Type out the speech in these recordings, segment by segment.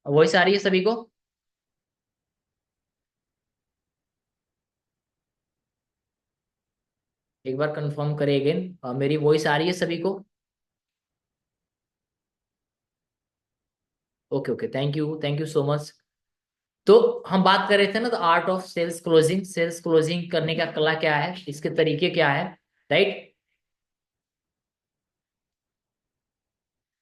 Voice आ रही है सभी को? एक बार कंफर्म करें अगेन, मेरी वॉइस आ रही है सभी को? Okay okay, thank you so much. तो हम बात कर रहे थे ना, the art of sales closing, sales closing करने का कला क्या है, इसके तरीके क्या है, राइट?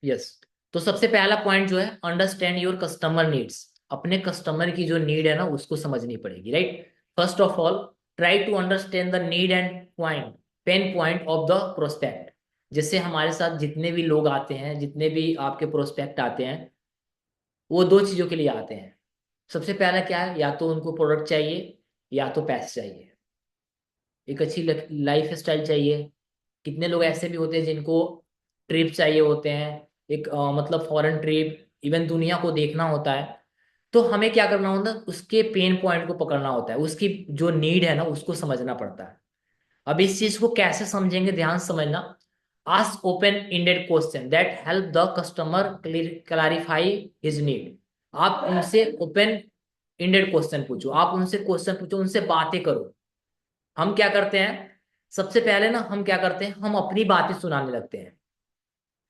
यस। तो सबसे पहला पॉइंट जो है, अंडरस्टैंड योर कस्टमर नीड्स। अपने कस्टमर की जो नीड है ना, उसको समझनी पड़ेगी, right? First of all, try to understand the need and point, pain point of the prospect. जैसे हमारे साथ जितने भी लोग आते हैं, जितने भी आपके प्रोस्पेक्ट आते हैं, वो दो चीजों के लिए आते हैं। सबसे पहला क्या है, या तो उनको प्रोडक्ट चाहिए या तो पैसे चाहिए, एक अच्छी लाइफ स्टाइल चाहिए। कितने लोग ऐसे भी होते हैं जिनको ट्रिप चाहिए होते हैं, एक मतलब फॉरेन ट्रिप, इवन दुनिया को देखना होता है। तो हमें क्या करना होता है, उसके पेन पॉइंट को पकड़ना होता है, उसकी जो नीड है ना उसको समझना पड़ता है। अब इस चीज को कैसे समझेंगे, ध्यान से समझना। Ask open ended question that help the customer clarify his need. आप उनसे ओपन इंडेड क्वेश्चन पूछो, आप उनसे क्वेश्चन पूछो, उनसे बातें करो। हम क्या करते हैं, सबसे पहले ना हम क्या करते हैं, हम अपनी बातें सुनाने लगते हैं।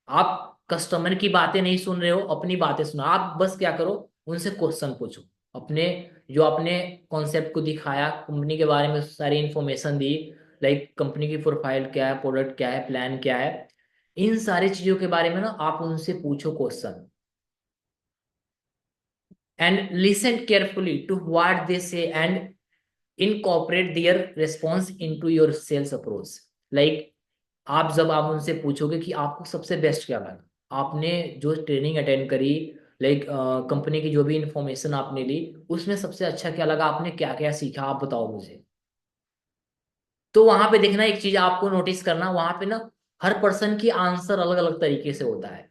आप कस्टमर की बातें नहीं सुन रहे हो, अपनी बातें सुनो। आप बस क्या करो, उनसे क्वेश्चन पूछो। अपने जो आपने कॉन्सेप्ट को दिखाया, कंपनी के बारे में सारी इंफॉर्मेशन दी, लाइक कंपनी की प्रोफाइल क्या है, प्रोडक्ट क्या है, प्लान क्या है, इन सारी चीजों के बारे में ना आप उनसे पूछो question. And listen carefully to what they say and incorporate their response into your sales approach. Like, आप उनसे पूछोगे कि आपको सबसे बेस्ट क्या लगा, आपने जो ट्रेनिंग अटेंड करी, लाइक कंपनी की जो भी इंफॉर्मेशन आपने ली, उसमें सबसे अच्छा क्या लगा, आपने क्या क्या सीखा, आप बताओ मुझे। तो वहां पे देखना, एक चीज आपको नोटिस करना, वहां पे ना हर पर्सन की आंसर अलग अलग तरीके से होता है।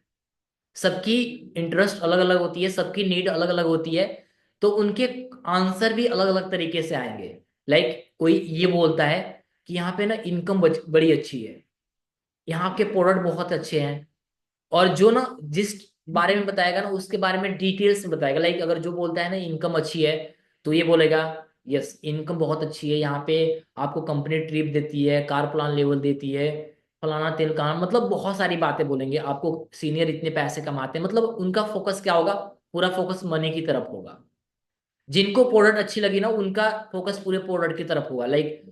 सबकी इंटरेस्ट अलग अलग होती है, सबकी नीड अलग अलग होती है। तो उनके आंसर भी अलग अलग तरीके से आएंगे। लाइक कोई ये बोलता है कि यहाँ पे ना इनकम बड़ी अच्छी है, यहाँ के प्रोडक्ट बहुत अच्छे हैं, और जो ना जिस बारे में बताएगा ना उसके बारे में डिटेल्स में बताएगा। लाइक अगर जो बोलता है ना इनकम अच्छी है, तो ये बोलेगा यस इनकम बहुत अच्छी है, यहाँ पे आपको कंपनी ट्रिप देती है, कार प्लान लेवल देती है, फलाना तेल का, मतलब बहुत सारी बातें बोलेंगे आपको। सीनियर इतने पैसे कमाते हैं, मतलब उनका फोकस क्या होगा, पूरा फोकस मनी की तरफ होगा। जिनको प्रोडक्ट अच्छी लगी ना, उनका फोकस पूरे प्रोडक्ट की तरफ होगा। लाइक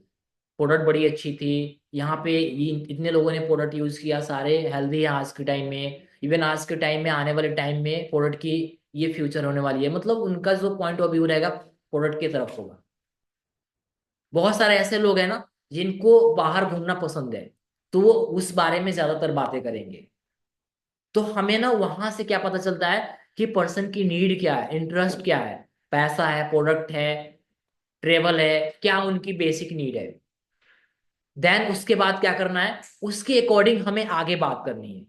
प्रोडक्ट बड़ी अच्छी थी, यहाँ पे ये इतने लोगों ने प्रोडक्ट यूज किया, सारे हेल्दी है आज के टाइम में, इवन आज के टाइम में, आने वाले टाइम में प्रोडक्ट की ये फ्यूचर होने वाली है। मतलब उनका जो पॉइंट ऑफ व्यू रहेगा प्रोडक्ट की तरफ होगा। बहुत सारे ऐसे लोग हैं ना जिनको बाहर घूमना पसंद है, तो वो उस बारे में ज्यादातर बातें करेंगे। तो हमें ना वहां से क्या पता चलता है कि पर्सन की नीड क्या है, इंटरेस्ट क्या है, पैसा है, प्रोडक्ट है, ट्रेवल है, क्या उनकी बेसिक नीड है। देन उसके बाद क्या करना है, उसके अकॉर्डिंग हमें आगे बात करनी है।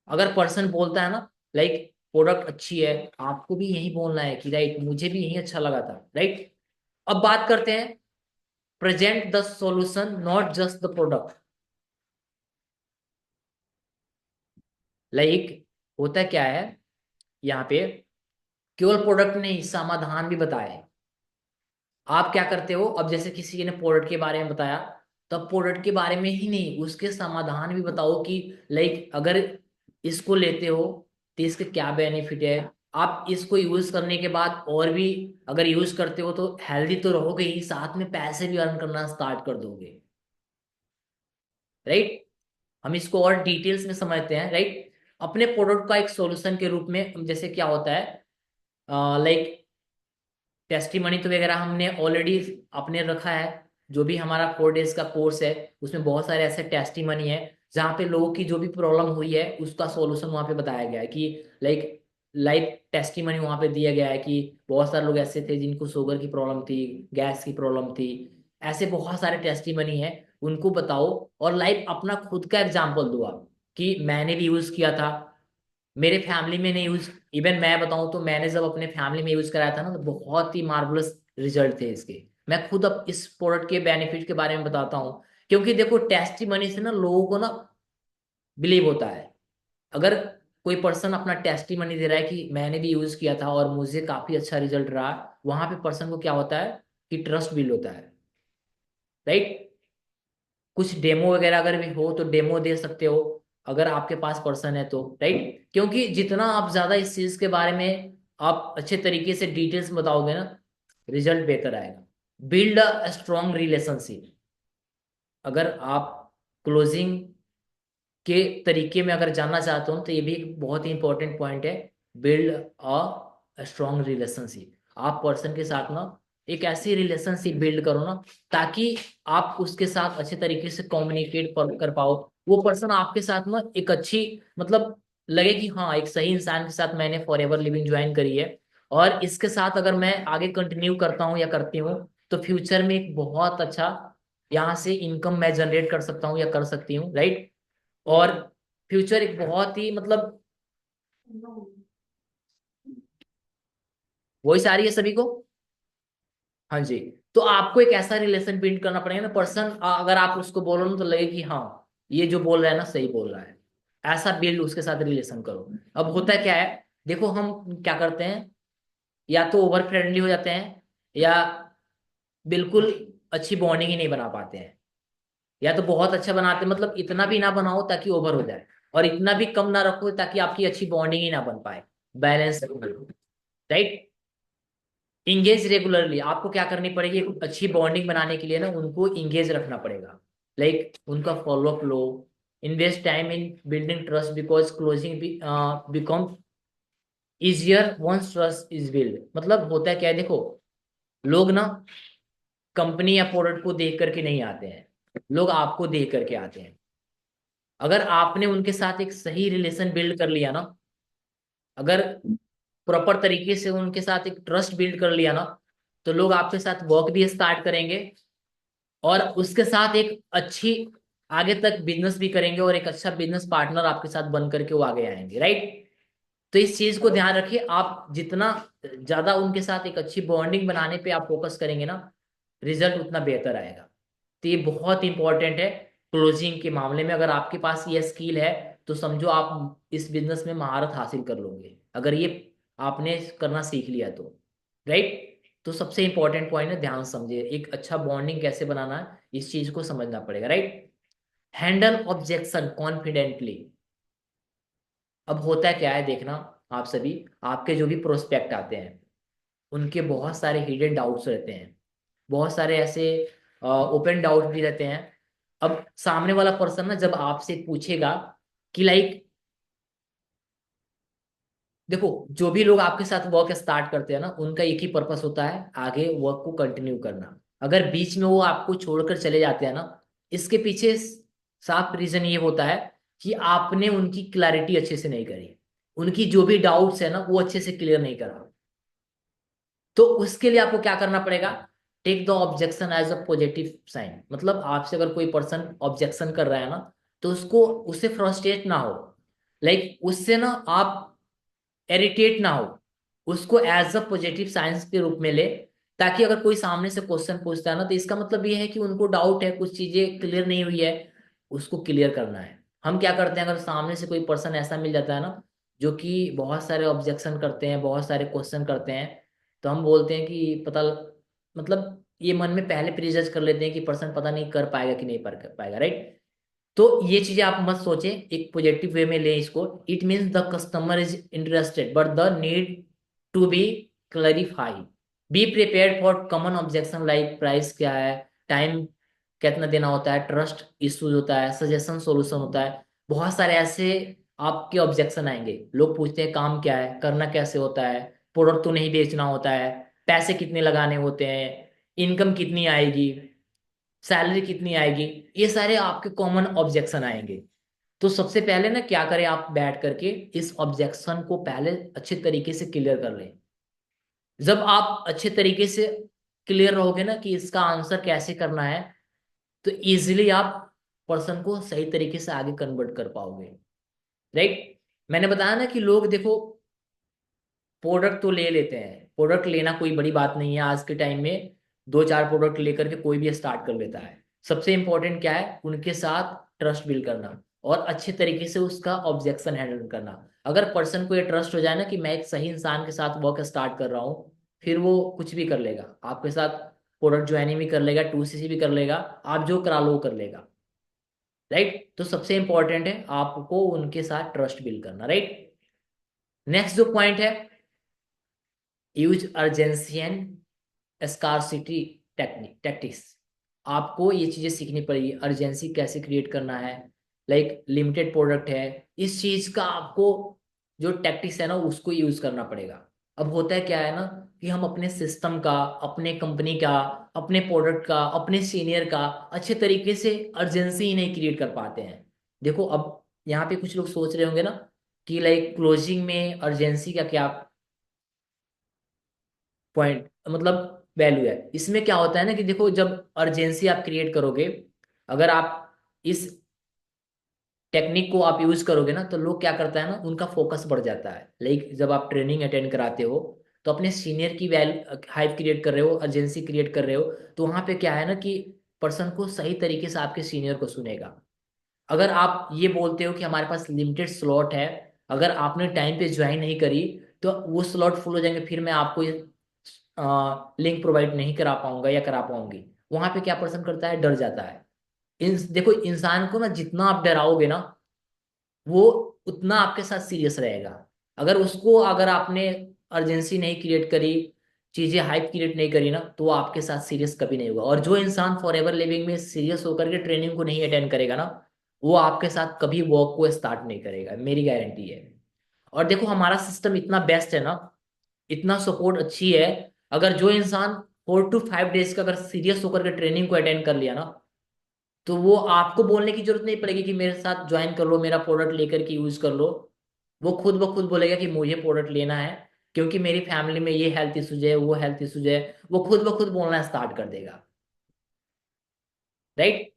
अगर पर्सन बोलता है ना, लाइक प्रोडक्ट अच्छी है, आपको भी यही बोलना है कि राइट मुझे भी यही अच्छा लगा था, राइट? अब बात करते हैं, present the solution not just the product. Like होता क्या है यहाँ पे, केवल प्रोडक्ट नहीं, समाधान भी बताए। आप क्या करते हो, अब जैसे किसी ने प्रोडक्ट के बारे में बताया, तब प्रोडक्ट के बारे में ही नहीं, उसके समाधान भी बताओ कि लाइक अगर इसको लेते हो तो इसके क्या बेनिफिट है। आप इसको यूज करने के बाद और भी अगर यूज करते हो तो हेल्दी तो रहोगे ही, साथ में पैसे भी अर्न करना स्टार्ट कर दोगे, राइट? हम इसको और डिटेल्स में समझते हैं, राइट? अपने प्रोडक्ट का एक सॉल्यूशन के रूप में जैसे क्या होता है, लाइक टेस्टिमनी तो वगैरह हमने ऑलरेडी अपने रखा है। जो भी हमारा 4 डेज का कोर्स है, उसमें बहुत सारे ऐसे टेस्टिमनी है जहाँ पे लोगों की जो भी प्रॉब्लम हुई है उसका सॉल्यूशन वहाँ पे बताया गया है कि लाइक लाइव टेस्टिमनी वहाँ पे दिया गया है कि बहुत सारे लोग ऐसे थे जिनको शुगर की प्रॉब्लम थी, गैस की प्रॉब्लम थी। ऐसे बहुत सारे टेस्टिमनी है, उनको बताओ। और लाइव अपना खुद का एग्जाम्पल दो आप, कि मैंने भी यूज किया था, मेरे फैमिली में ने यूज, इवन मैं बताऊं तो मैंने जब अपने फैमिली में यूज कराया था ना, तो बहुत ही मार्वलस रिजल्ट थे इसके। मैं खुद अब इस प्रोडक्ट के बेनिफिट के बारे में बताता हूँ, क्योंकि देखो टेस्टिमनी से ना लोगों को ना बिलीव होता है। अगर कोई पर्सन अपना टेस्टिमनी दे रहा है कि मैंने भी यूज किया था और मुझे काफी अच्छा रिजल्ट रहा, वहां पे पर्सन को क्या होता है कि ट्रस्ट बिल्ड होता है, राइट। कुछ डेमो वगैरह अगर भी हो तो डेमो दे सकते हो अगर आपके पास पर्सन है तो, राइट। क्योंकि जितना आप ज्यादा इस चीज के बारे में आप अच्छे तरीके से डिटेल्स बताओगे ना, रिजल्ट बेहतर आएगा। Build a strong relationship. अगर आप क्लोजिंग के तरीके में अगर जानना चाहते हो तो ये भी एक बहुत ही इंपॉर्टेंट पॉइंट है। Build a strong relationship. आप पर्सन के साथ ना एक ऐसी रिलेशनशिप बिल्ड करो ना, ताकि आप उसके साथ अच्छे तरीके से कम्युनिकेट कर पाओ। वो पर्सन आपके साथ ना एक अच्छी, मतलब लगे कि हाँ एक सही इंसान के साथ मैंने फॉर एवर लिविंग ज्वाइन करी है, और इसके साथ अगर मैं आगे कंटिन्यू करता हूँ या करती हूँ तो फ्यूचर में एक बहुत अच्छा यहाँ से इनकम मैं जनरेट कर सकता हूँ या कर सकती हूँ, राइट। और फ्यूचर एक बहुत ही मतलब, वॉइस आ रही है सभी को? हाँ जी। तो आपको एक ऐसा रिलेशन बिल्ड करना पड़ेगा ना, पर्सन अगर आप उसको बोलो ना तो लगे कि हाँ ये जो बोल रहा है ना सही बोल रहा है, ऐसा बिल्ड उसके साथ रिलेशन करो। अब होता है क्या है, देखो हम क्या करते हैं, या तो ओवर फ्रेंडली हो जाते हैं, या बिल्कुल अच्छी बॉन्डिंग ही नहीं बना पाते हैं, या तो बहुत अच्छा बनाते हैं, मतलब इतना भी ना बनाओ ताकि ओवर हो जाए, और इतना भी कम ना रखो ताकि आपकी अच्छी बॉन्डिंग ही ना बन पाए। Balance, right. Engage regularly. आपको क्या करनी पड़ेगी, एक अच्छी बॉन्डिंग बनाने के लिए ना उनको इंगेज रखना पड़ेगा, लाइक उनका फॉलोअप लो। Invest time in building trust because closing become easier once trust is build. मतलब होता है क्या है, देखो लोग ना कंपनी या प्रोडक्ट को देख करके नहीं आते हैं, लोग आपको देख करके आते हैं। अगर आपने उनके साथ एक सही रिलेशन बिल्ड कर लिया ना, अगर प्रॉपर तरीके से उनके साथ एक ट्रस्ट बिल्ड कर लिया ना, तो लोग आपके साथ वर्क भी स्टार्ट करेंगे, और उसके साथ एक अच्छी आगे तक बिजनेस भी करेंगे, और एक अच्छा बिजनेस पार्टनर आपके साथ बन करके वो आगे आएंगे, राइट। तो इस चीज को ध्यान रखिए, आप जितना ज्यादा उनके साथ एक अच्छी बॉन्डिंग बनाने पे आप फोकस करेंगे ना, रिजल्ट उतना बेहतर आएगा। तो ये बहुत इंपॉर्टेंट है क्लोजिंग के मामले में। अगर आपके पास ये स्किल है तो समझो आप इस बिजनेस में महारत हासिल कर लोगे, अगर ये आपने करना सीख लिया तो, राइट। तो सबसे इंपॉर्टेंट पॉइंट है, ध्यान से समझिए, एक अच्छा बॉन्डिंग कैसे बनाना है इस चीज को समझना पड़ेगा, राइट। Handle objection confidently. अब होता है क्या है, देखना आप सभी, आपके जो भी प्रोस्पेक्ट आते हैं उनके बहुत सारे हिडन डाउट्स रहते हैं, बहुत सारे ऐसे ओपन डाउट भी रहते हैं। अब सामने वाला पर्सन ना जब आपसे पूछेगा कि लाइक, देखो जो भी लोग आपके साथ वर्क स्टार्ट करते हैं ना उनका एक ही पर्पस होता है, आगे वर्क को कंटिन्यू करना। अगर बीच में वो आपको छोड़कर चले जाते हैं ना, इसके पीछे साफ रीजन ये होता है कि आपने उनकी क्लैरिटी अच्छे से नहीं करी, उनकी जो भी डाउट्स है ना वो अच्छे से क्लियर नहीं करा। तो उसके लिए आपको क्या करना पड़ेगा, take the objection as a positive sign. मतलब आपसे अगर कोई पर्सन ऑब्जेक्शन कर रहा है ना, तो उसको उससे फ्रस्ट्रेट ना हो, लाइक उससे ना आप इरिटेट ना हो, उसको एज अ पॉजिटिव साइंस के रूप में ले। ताकि अगर कोई सामने से क्वेश्चन पूछता है ना तो इसका मतलब ये है कि उनको डाउट है, कुछ चीजें क्लियर नहीं हुई है, उसको क्लियर करना है। हम क्या करते हैं, अगर सामने से कोई पर्सन ऐसा मिल जाता है ना जो कि बहुत सारे ऑब्जेक्शन करते हैं, बहुत सारे क्वेश्चन करते हैं, तो हम बोलते हैं कि पता, मतलब ये मन में पहले प्रीजज कर लेते हैं कि पर्सन पता नहीं कर पाएगा कि नहीं कर पाएगा, राइट। तो ये चीजें आप मत सोचें, एक पॉजिटिव वे में लें इसको। It means the customer is interested but the need to be clarify. Be prepared for common objection like price क्या है, टाइम कितना देना होता है, ट्रस्ट इश्यूज होता है, सजेशन सॉल्यूशन होता है। बहुत सारे ऐसे आपके ऑब्जेक्शन आएंगे, लोग पूछते हैं काम क्या है, करना कैसे होता है, प्रोडक्ट तो नहीं बेचना होता है, पैसे कितने लगाने होते हैं, इनकम कितनी आएगी, सैलरी कितनी आएगी, ये सारे आपके कॉमन ऑब्जेक्शन आएंगे। तो सबसे पहले ना क्या करें, आप बैठ करके इस ऑब्जेक्शन को पहले अच्छे तरीके से क्लियर कर लें। जब आप अच्छे तरीके से क्लियर रहोगे ना कि इसका आंसर कैसे करना है, तो इजीली आप पर्सन को सही तरीके से आगे कन्वर्ट कर पाओगे, राइट। मैंने बताया ना कि लोग देखो प्रोडक्ट तो ले लेते हैं, प्रोडक्ट लेना कोई बड़ी बात नहीं है आज के टाइम में, दो चार प्रोडक्ट लेकर के कोई भी स्टार्ट कर लेता है। सबसे इंपॉर्टेंट क्या है, उनके साथ ट्रस्ट बिल्ड करना। और अच्छे तरीके से उसका ऑब्जेक्शन हैंडल करना। अगर पर्सन को ये ट्रस्ट हो जाए ना कि मैं एक सही इंसान के साथ वर्क स्टार्ट कर रहा हूँ, फिर वो कुछ भी कर लेगा आपके साथ। प्रोडक्ट ज्वाइनिंग भी कर लेगा, 2CC भी कर लेगा, आप जो करा लो वो कर लेगा। राइट, तो सबसे इंपॉर्टेंट है आपको उनके साथ ट्रस्ट बिल्ड करना। राइट, नेक्स्ट जो पॉइंट है, use urgency and scarcity tactics. आपको ये चीजें सीखनी पड़ेगी, अर्जेंसी कैसे क्रिएट करना है। लाइक लिमिटेड प्रोडक्ट है, इस चीज का आपको जो टैक्टिक्स है ना उसको यूज करना पड़ेगा। अब होता है क्या है ना कि हम अपने सिस्टम का, अपने कंपनी का, अपने प्रोडक्ट का, अपने सीनियर का अच्छे तरीके से अर्जेंसी ही नहीं क्रिएट कर पाते हैं। देखो अब यहाँ पे कुछ लोग सोच रहे होंगे ना कि लाइक क्लोजिंग में अर्जेंसी का क्या पॉइंट, मतलब वैल्यू है। इसमें क्या होता है ना कि देखो जब अर्जेंसी आप क्रिएट करोगे, अगर आप इस टेक्निक को आप यूज करोगे ना, तो लोग क्या करता है ना उनका फोकस बढ़ जाता है। लाइक जब आप ट्रेनिंग अटेंड कराते हो तो अपने सीनियर की हाइप क्रिएट कर रहे हो, अर्जेंसी क्रिएट कर रहे हो, तो वहां पे क्या है ना कि पर्सन को सही तरीके से आपके सीनियर को सुनेगा। अगर आप ये बोलते हो कि हमारे पास लिमिटेड स्लॉट है, अगर आपने टाइम पे ज्वाइन नहीं करी तो वो स्लॉट फुल हो जाएंगे, फिर मैं आपको लिंक प्रोवाइड नहीं करा पाऊंगा या करा पाऊंगी। वहां पे क्या पर्सन करता है, डर जाता है। देखो इंसान को ना जितना आप डराओगे ना, वो उतना आपके साथ सीरियस रहेगा। अगर आपने अर्जेंसी नहीं क्रिएट करी, चीजें हाइप क्रिएट नहीं करी ना, तो वो आपके साथ सीरियस कभी नहीं होगा। और जो इंसान फॉर एवर लिविंग में सीरियस होकर के ट्रेनिंग को नहीं अटेंड करेगा ना, वो आपके साथ कभी वर्क को स्टार्ट नहीं करेगा, मेरी गारंटी है। और देखो हमारा सिस्टम इतना बेस्ट है ना, इतना सपोर्ट अच्छी है। अगर जो इंसान 4 to 5 डेज का अगर सीरियस होकर के ट्रेनिंग को अटेंड कर लिया ना, तो वो आपको बोलने की जरूरत नहीं पड़ेगी कि मेरे साथ ज्वाइन कर लो, मेरा प्रोडक्ट लेकर के यूज कर लो। वो खुद ब खुद बोलेगा कि मुझे प्रोडक्ट लेना है, क्योंकि मेरी फैमिली में ये हेल्थ इश्यूज है, वो हेल्थ इश्यूज है। वो खुद ब खुद बोलना स्टार्ट कर देगा। राइट,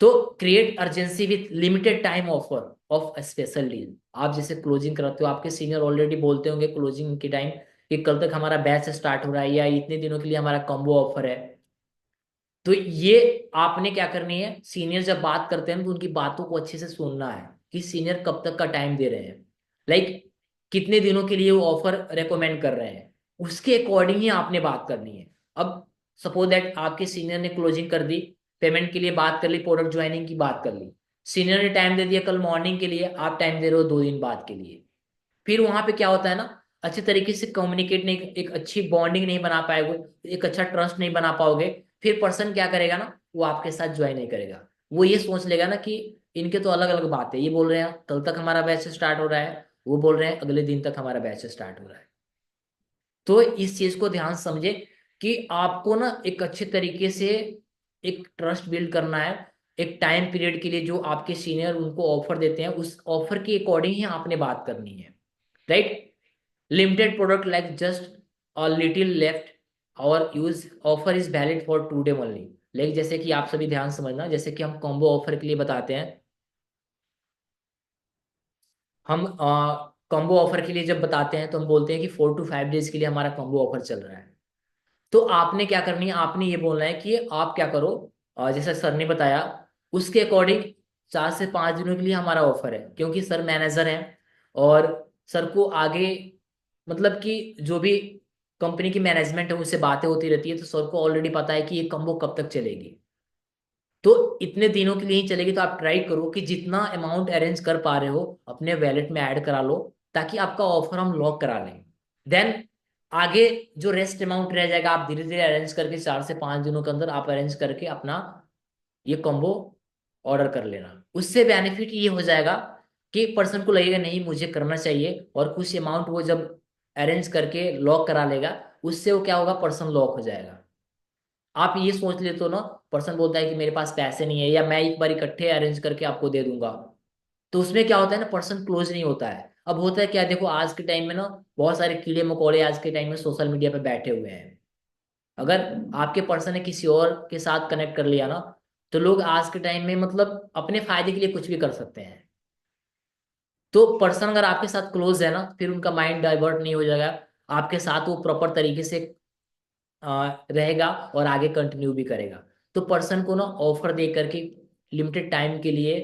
तो create urgency with limited time offer of special deal. आप जैसे क्लोजिंग कराते हो, आपके सीनियर ऑलरेडी बोलते होंगे क्लोजिंग के टाइम कि कल तक हमारा बैच स्टार्ट हो रहा है या इतने दिनों के लिए हमारा कॉम्बो ऑफर है। तो ये आपने क्या करनी है, सीनियर जब बात करते हैं तो उनकी बातों को अच्छे से सुनना है कि सीनियर कब तक का टाइम दे रहे हैं, लाइक कितने दिनों के लिए वो ऑफर रेकमेंड कर रहे हैं, उसके अकॉर्डिंग ही आपने बात करनी है। अब सपोज दैट आपके सीनियर ने क्लोजिंग कर दी, पेमेंट के लिए बात कर ली, प्रोडक्ट ज्वाइनिंग की बात कर ली, सीनियर ने टाइम दे दिया कल मॉर्निंग के लिए, आप टाइम दे रहे हो 2 दिन बाद के लिए। फिर वहां पे क्या होता है ना, अच्छे तरीके से कम्युनिकेट नहीं, एक अच्छी बॉन्डिंग नहीं बना पाओगे, एक अच्छा ट्रस्ट नहीं बना पाओगे। फिर पर्सन क्या करेगा ना, वो आपके साथ ज्वाइन नहीं करेगा। वो ये सोच लेगा ना कि इनके तो अलग अलग बात है, ये बोल रहे हैं कल तक हमारा बैच स्टार्ट हो रहा है, वो बोल रहे हैं अगले दिन तक हमारा बैच स्टार्ट हो रहा है। तो इस चीज को ध्यान से समझे कि आपको ना एक अच्छे तरीके से एक ट्रस्ट बिल्ड करना है। एक टाइम पीरियड के लिए जो आपके सीनियर उनको ऑफर देते हैं, उस ऑफर के अकॉर्डिंग ही आपने बात करनी है। Right, limited product like just a little left our use offer is valid for 2 day only। Like जैसे कि आप सभी ध्यान समझना, जैसे कि हम कॉम्बो ऑफर के लिए बताते हैं, हम कॉम्बो ऑफर के लिए जब बताते हैं तो हम बोलते हैं कि 4 to 5 डेज के लिए हमारा कॉम्बो ऑफर चल रहा है। तो आपने क्या करनी है, आपने ये बोलना है कि आप क्या करो, जैसे सर ने बताया उसके अकॉर्डिंग 4 से 5 दिनों के लिए हमारा ऑफर है, क्योंकि सर मैनेजर हैं और सर को आगे मतलब कि जो भी कंपनी की मैनेजमेंट है उससे बातें होती रहती है, तो सर को ऑलरेडी पता है कि ये कम्बो कब तक चलेगी। तो इतने दिनों के लिए ही चलेगी, तो आप ट्राई करो कि जितना अमाउंट अरेंज कर पा रहे हो अपने वैलेट में ऐड करा लो, ताकि आपका ऑफर हम लॉक करा लें। देन आगे जो रेस्ट अमाउंट रह जाएगा आप धीरे धीरे अरेंज करके 4 से 5 दिनों के अंदर आप अरेंज करके अपना ये कॉम्बो ऑर्डर कर लेना। उससे बेनिफिट ये हो जाएगा कि पर्सन को लगेगा नहीं मुझे करना चाहिए, और कुछ अमाउंट वो जब अरेंज करके लॉक करा लेगा, उससे वो क्या होगा, पर्सन लॉक हो जाएगा। आप ये सोच लेते हो ना, पर्सन बोलता है कि मेरे पास पैसे नहीं है या मैं एक बार इकट्ठे अरेंज करके आपको दे दूंगा, तो उसमें क्या होता है ना, पर्सन क्लोज नहीं होता है। अब होता है क्या, देखो आज के टाइम में ना बहुत सारे कीड़े मकोड़े आज के टाइम में सोशल मीडिया पे बैठे हुए हैं। अगर आपके पर्सन ने किसी और के साथ कनेक्ट कर लिया ना, तो लोग आज के टाइम में मतलब अपने फायदे के लिए कुछ भी कर सकते हैं। तो पर्सन अगर आपके साथ क्लोज है ना, फिर उनका माइंड डाइवर्ट नहीं हो जाएगा, आपके साथ वो प्रॉपर तरीके से रहेगा और आगे कंटिन्यू भी करेगा। तो पर्सन को ना ऑफर दे करके लिमिटेड टाइम के लिए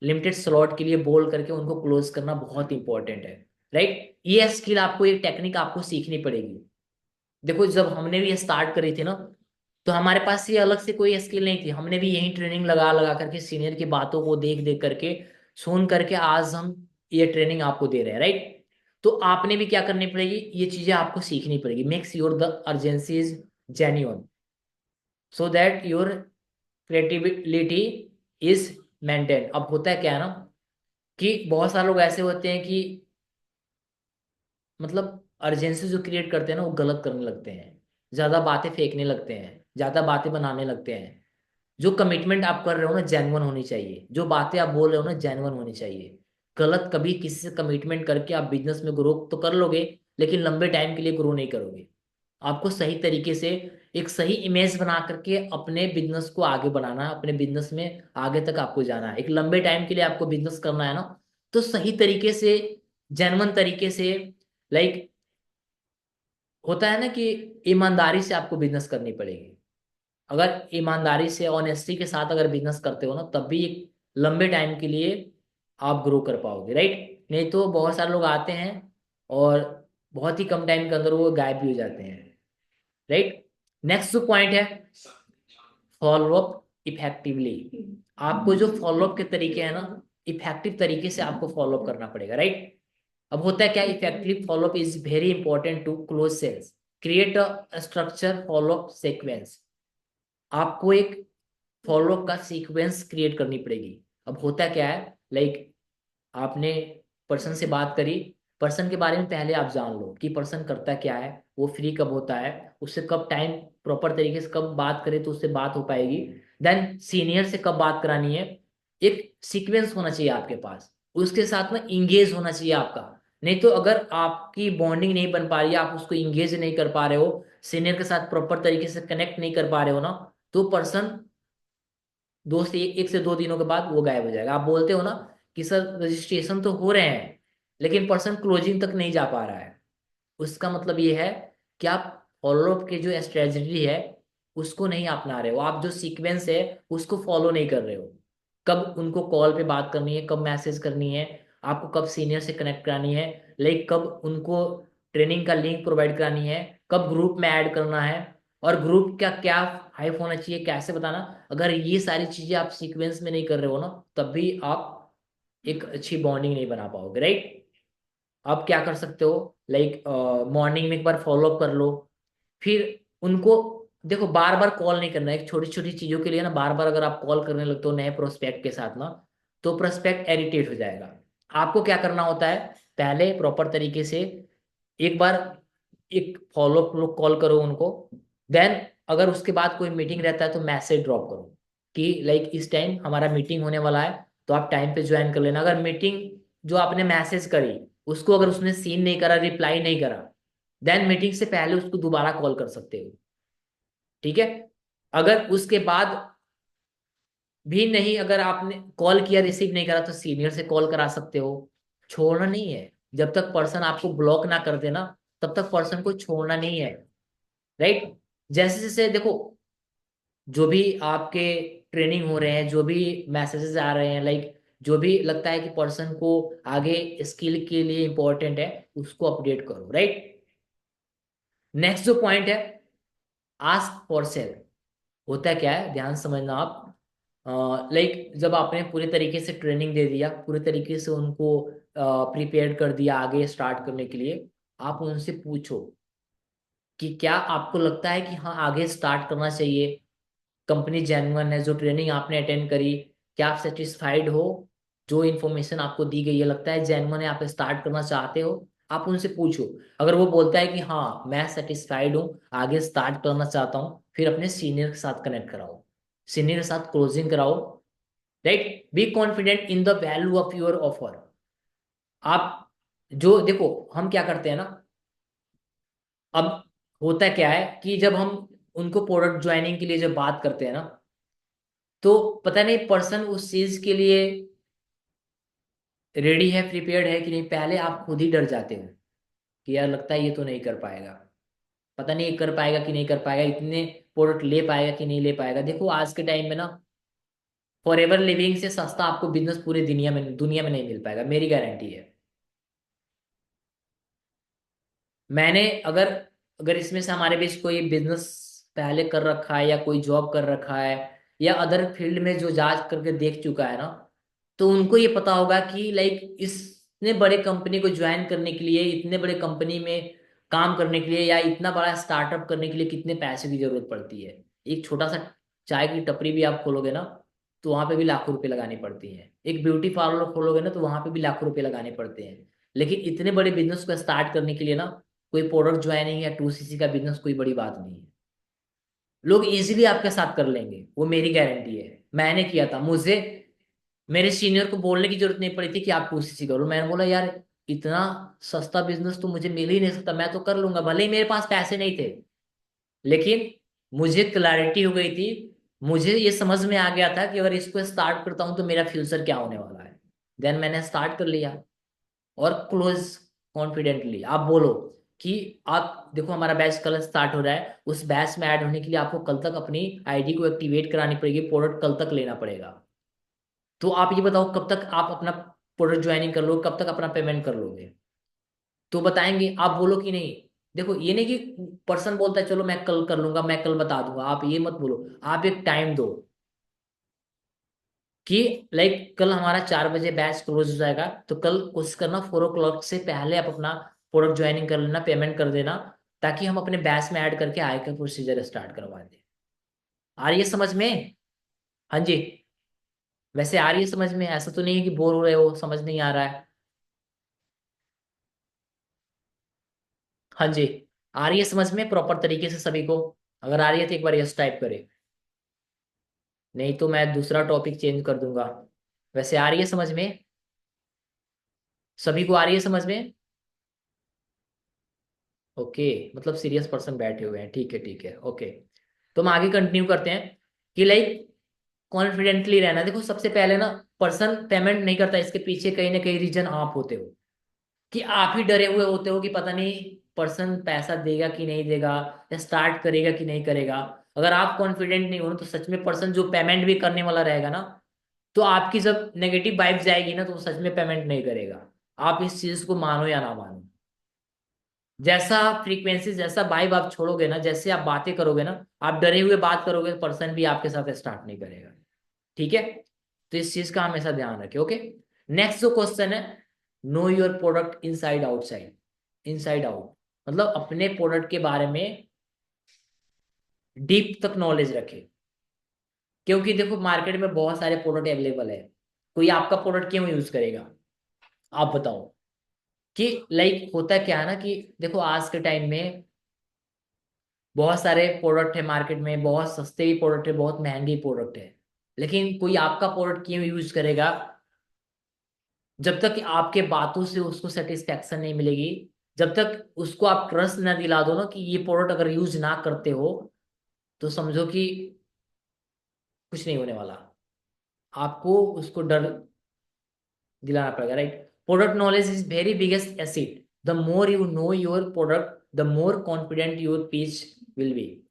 लिमिटेड स्लॉट के लिए बोल करके उनको क्लोज करना बहुत इंपॉर्टेंट है, राइट। ये स्किल आपको, ये टेक्निक आपको सीखनी पड़ेगी। देखो जब हमने भी ये स्टार्ट करी थी ना, तो हमारे पास ये अलग से कोई स्किल नहीं थी, हमने भी यही ट्रेनिंग लगा लगा करके सीनियर की बातों को देख देख करके सुन करके आज हम ये ट्रेनिंग आपको दे रहे हैं, राइट। तो आपने भी क्या करनी पड़ेगी, ये चीजें आपको सीखनी पड़ेगी। Makes your the urgency is genuine, so that your creativity is maintain. अब होता है क्या है ना, कि बहुत सारे लोग ऐसे होते हैं कि मतलब अर्जेंसी जो क्रिएट करते हैं ना वो गलत करने लगते हैं, ज्यादा बातें फेंकने लगते हैं, ज्यादा बातें बनाने लगते हैं। जो कमिटमेंट आप कर रहे हो ना जेन्युइन होनी चाहिए, जो बातें आप बोल रहे हो ना जेन्युइन होनी चाहिए। गलत कभी किसी से कमिटमेंट करके आप बिजनेस में ग्रो तो कर लोगे, लेकिन लंबे टाइम के लिए ग्रो नहीं करोगे। आपको सही तरीके से एक सही इमेज बना करके अपने बिजनेस को आगे बढ़ाना है, अपने बिजनेस में आगे तक आपको जाना है। एक लंबे टाइम के लिए आपको बिजनेस करना है ना, तो सही तरीके से, जेन्युइन तरीके से, लाइक होता है ना कि ईमानदारी से आपको बिजनेस करनी पड़ेगी। अगर ईमानदारी से, ऑनेस्टी के साथ अगर बिजनेस करते हो ना, तब भी एक लंबे टाइम के लिए आप ग्रो कर पाओगे, राइट। नहीं तो बहुत सारे लोग आते हैं और बहुत ही कम टाइम के अंदर वो गायब भी हो जाते हैं, राइट। नेक्स्ट जो पॉइंट है, फॉलोअप इफेक्टिवली। आपको जो फॉलोअप के तरीके हैं ना, इफेक्टिव तरीके से आपको फॉलोअप करना पड़ेगा, राइट। अब होता है क्या, effective follow up is very important to close sales. Create a structure follow up sequence. आपको एक फॉलोअप का सीक्वेंस क्रिएट करनी पड़ेगी। अब होता क्या है, लाइक आपने पर्सन से बात करी, पर्सन के बारे में पहले आप जान लो कि पर्सन करता क्या है, वो फ्री कब होता है, उससे कब टाइम प्रॉपर तरीके से कब बात करे तो उससे बात हो पाएगी। देन सीनियर से कब बात करानी है, एक सीक्वेंस होना चाहिए आपके पास। उसके साथ ना इंगेज होना चाहिए आपका। नहीं तो अगर आपकी बॉन्डिंग नहीं बन पा रही है, आप उसको इंगेज नहीं कर पा रहे हो, सीनियर के साथ प्रॉपर तरीके से कनेक्ट नहीं कर पा रहे हो ना, तो पर्सन 1 से 2 दिनों के बाद वो गायब हो जाएगा। आप बोलते हो ना कि सर रजिस्ट्रेशन तो हो रहे हैं, लेकिन पर्सन क्लोजिंग तक नहीं जा पा रहा है, उसका मतलब ये है कि आप फॉलोअप के जो स्ट्रेटजी है उसको नहीं अपना रहे हो, आप जो सीक्वेंस है उसको फॉलो नहीं कर रहे हो। कब उनको कॉल पे बात करनी है, कब मैसेज करनी है, आपको कब सीनियर से कनेक्ट करानी है, लाइक कब उनको ट्रेनिंग का लिंक प्रोवाइड करानी है, कब ग्रुप में ऐड करना है, और ग्रुप का क्या हाइप होना चाहिए, कैसे बताना। अगर ये सारी चीजें आप सीक्वेंस में नहीं कर रहे हो ना, तब भी आप एक अच्छी बॉन्डिंग नहीं बना पाओगे, राइट। आप क्या कर सकते हो, लाइक मॉर्निंग में एक बार फॉलो अप कर लो। फिर उनको देखो, बार बार कॉल नहीं करना है, एक छोटी छोटी चीजों के लिए ना बार बार अगर आप कॉल करने लगते हो नए प्रोस्पेक्ट के साथ ना, तो प्रोस्पेक्ट इरिटेट हो जाएगा। आपको क्या करना होता है, पहले प्रॉपर तरीके से एक बार एक फॉलो अप कॉल करो उनको। देन अगर उसके बाद कोई मीटिंग रहता है तो मैसेज ड्रॉप करो कि लाइक इस टाइम हमारा मीटिंग होने वाला है, तो आप टाइम पे ज्वाइन कर लेना। अगर मीटिंग जो आपने मैसेज करी उसको अगर उसने सीन नहीं करा, रिप्लाई नहीं करा, देन मीटिंग से पहले उसको दोबारा कॉल कर सकते हो, ठीक है। अगर उसके बाद भी नहीं, अगर आपने कॉल किया रिसीव नहीं करा, तो सीनियर से कॉल करा सकते हो। छोड़ना नहीं है, जब तक पर्सन आपको ब्लॉक ना कर देना तब तक पर्सन को छोड़ना नहीं है, राइट। जैसे जैसे देखो, जो भी आपके ट्रेनिंग हो रहे हैं, जो भी मैसेजेस आ रहे हैं, लाइक जो भी लगता है कि पर्सन को आगे स्किल के लिए इंपॉर्टेंट है, उसको अपडेट करो, राइट। नेक्स्ट जो पॉइंट है, आस्क फॉर सेल। होता है क्या है, ध्यान से समझना आप। लाइक जब आपने पूरे तरीके से ट्रेनिंग दे दिया, पूरे तरीके से उनको प्रिपेयर कर दिया आगे स्टार्ट करने के लिए, आप उनसे पूछो कि क्या आपको लगता है कि हाँ आगे स्टार्ट करना चाहिए, कंपनी जेन्युइन है, जो ट्रेनिंग आपने अटेंड करी, क्या आप सेटिस्फाइड हो, जो इन्फॉर्मेशन आपको दी गई है लगता है जेन्युइन है, आप स्टार्ट करना चाहते हो, आप उनसे पूछो। अगर वो बोलता है कि हाँ मैं सेटिस्फाइड हूँ, आगे स्टार्ट करना चाहता हूँ, फिर अपने सीनियर के साथ कनेक्ट कराओ, सीनियर के साथ क्लोजिंग कराओ, right. Be confident in the value of your offer. आप जो देखो, हम क्या करते हैं ना, अब होता क्या है कि जब हम उनको प्रोडक्ट ज्वाइनिंग के लिए जब बात करते हैं ना, तो पता नहीं पर्सन उस चीज के लिए रेडी है, प्रिपेयर्ड है कि नहीं, पहले आप खुद ही डर जाते हो कि यार लगता है ये तो नहीं कर पाएगा, पता नहीं ये कर पाएगा कि नहीं कर पाएगा, इतने प्रोडक्ट ले पाएगा कि नहीं ले पाएगा। देखो आज के टाइम में ना, फॉर एवर लिविंग से सस्ता आपको बिजनेस पूरी दुनिया में नहीं मिल पाएगा, मेरी गारंटी है। मैंने अगर अगर इसमें से हमारे बीच कोई बिजनेस पहले कर रखा है या कोई जॉब कर रखा है या अदर फील्ड में जो जांच करके देख चुका है ना, तो उनको ये पता होगा कि लाइक इतने बड़े कंपनी को ज्वाइन करने के लिए, इतने बड़े कंपनी में काम करने के लिए या इतना बड़ा स्टार्टअप करने के लिए कितने पैसे की जरूरत पड़ती है। एक छोटा सा चाय की टपरी भी आप खोलोगे ना, तो वहां पे भी लाखों रुपए लगाने पड़ती हैं। एक ब्यूटी पार्लर खोलोगे ना, तो वहां पे भी लाखों रुपए लगाने पड़ते हैं। लेकिन इतने बड़े बिजनेस को स्टार्ट करने के लिए ना, कोई प्रोडक्ट ज्वाइनिंग या 2cc का बिजनेस कोई बड़ी बात नहीं है। लोग इजीली आपके साथ कर लेंगे, वो मेरी गारंटी है। मैंने किया था, मुझे मेरे सीनियर को बोलने की जरूरत नहीं पड़ी थी कि आप 2cc करो। मैंने बोला यार इतना सस्ता बिजनेस तो मुझे मिल ही नहीं सकता, मैं तो कर लूंगा, भले ही मेरे पास पैसे नहीं थे। लेकिन मुझे क्लैरिटी हो गई थी, मुझे ये समझ में आ गया था कि अगर इसको स्टार्ट करता हूं तो मेरा फ्यूचर क्या होने वाला है। देन मैंने स्टार्ट कर लिया और क्लोज कॉन्फिडेंटली। आप बोलो कि आप देखो हमारा बैच कल स्टार्ट हो रहा है, उस बैच में ऐड होने के लिए आपको कल तक अपनी आईडी को एक्टिवेट करानी पड़ेगी, प्रोडक्ट कल तक लेना पड़ेगा। तो आप ये बताओ कब तक आप अपना प्रोडक्ट ज्वाइनिंग कर लो, कब तक अपना पेमेंट कर लोगे? तो बताएंगे, आप बोलो कि नहीं। देखो ये नहीं कि पर्सन बोलता है चलो मैं कल कर लूंगा, मैं कल बता दूंगा, आप ये मत बोलो। आप एक टाइम दो कि लाइक कल हमारा 4 बजे बैच क्लोज हो जाएगा, तो कल कोशिश करना 4 o'clock से पहले आप अपना प्रोडक्ट ज्वाइनिंग कर लेना, पेमेंट कर देना, ताकि हम अपने बैच में ऐड करके आय का प्रोसीजर स्टार्ट करवा दें। आ रही है समझ में? हाँ जी। वैसे आ रही है समझ में? ऐसा तो नहीं है कि बोर हो रहे हो, समझ नहीं आ रहा है? हाँ जी। आ रही है समझ में प्रॉपर तरीके से सभी को? अगर आ रही है तो एक बार यस टाइप करें, नहीं तो मैं दूसरा टॉपिक चेंज कर दूंगा। वैसे आ रही है समझ में? सभी को आ रही है समझ में? ओके, मतलब सीरियस पर्सन बैठे हुए हैं, ठीक है ठीक है, ओके। तो हम आगे कंटिन्यू करते हैं कि लाइक कॉन्फिडेंटली रहना। देखो सबसे पहले ना, पर्सन पेमेंट नहीं करता, इसके पीछे कहीं ना कहीं रीजन आप होते हो, कि आप ही डरे हुए होते हो कि पता नहीं पर्सन पैसा देगा कि नहीं देगा, या स्टार्ट करेगा कि नहीं करेगा। अगर आप कॉन्फिडेंट नहीं हो ना, तो सच में पर्सन जो पेमेंट भी करने वाला रहेगा ना, तो आपकी जब नेगेटिव वाइब जाएगी ना, तो वो सच में पेमेंट नहीं करेगा। आप इस चीज को मानो या ना मानो, जैसा फ्रीक्वेंसी, जैसा वाइब आप छोड़ोगे ना, जैसे आप बातें करोगे ना, आप डरे हुए बात करोगे, पर्सन भी आपके साथ स्टार्ट नहीं करेगा। ठीक है? तो इस चीज का हमेशा ध्यान रखें। ओके, नेक्स्ट जो क्वेश्चन है, know your product inside outside. Inside out मतलब अपने प्रोडक्ट के बारे में डीप तक नॉलेज रखें। क्योंकि देखो मार्केट में बहुत सारे प्रोडक्ट अवेलेबल है, कोई आपका प्रोडक्ट क्यों यूज करेगा? आप बताओ। कि लाइक होता क्या है ना, कि देखो आज के टाइम में बहुत सारे प्रोडक्ट है मार्केट में, बहुत सस्ते भी प्रोडक्ट है, बहुत महंगे प्रोडक्ट है। लेकिन कोई आपका प्रोडक्ट क्यों यूज करेगा? जब तक कि आपके बातों से उसको सेटिस्फेक्शन नहीं मिलेगी, जब तक उसको आप ट्रस्ट ना दिला दो ना कि ये प्रोडक्ट अगर यूज ना करते हो, तो समझो कि कुछ नहीं होने वाला। आपको उसको डर दिलाना पड़ेगा, right? Product knowledge is very biggest asset. The more you know your product, the more confident your pitch will be.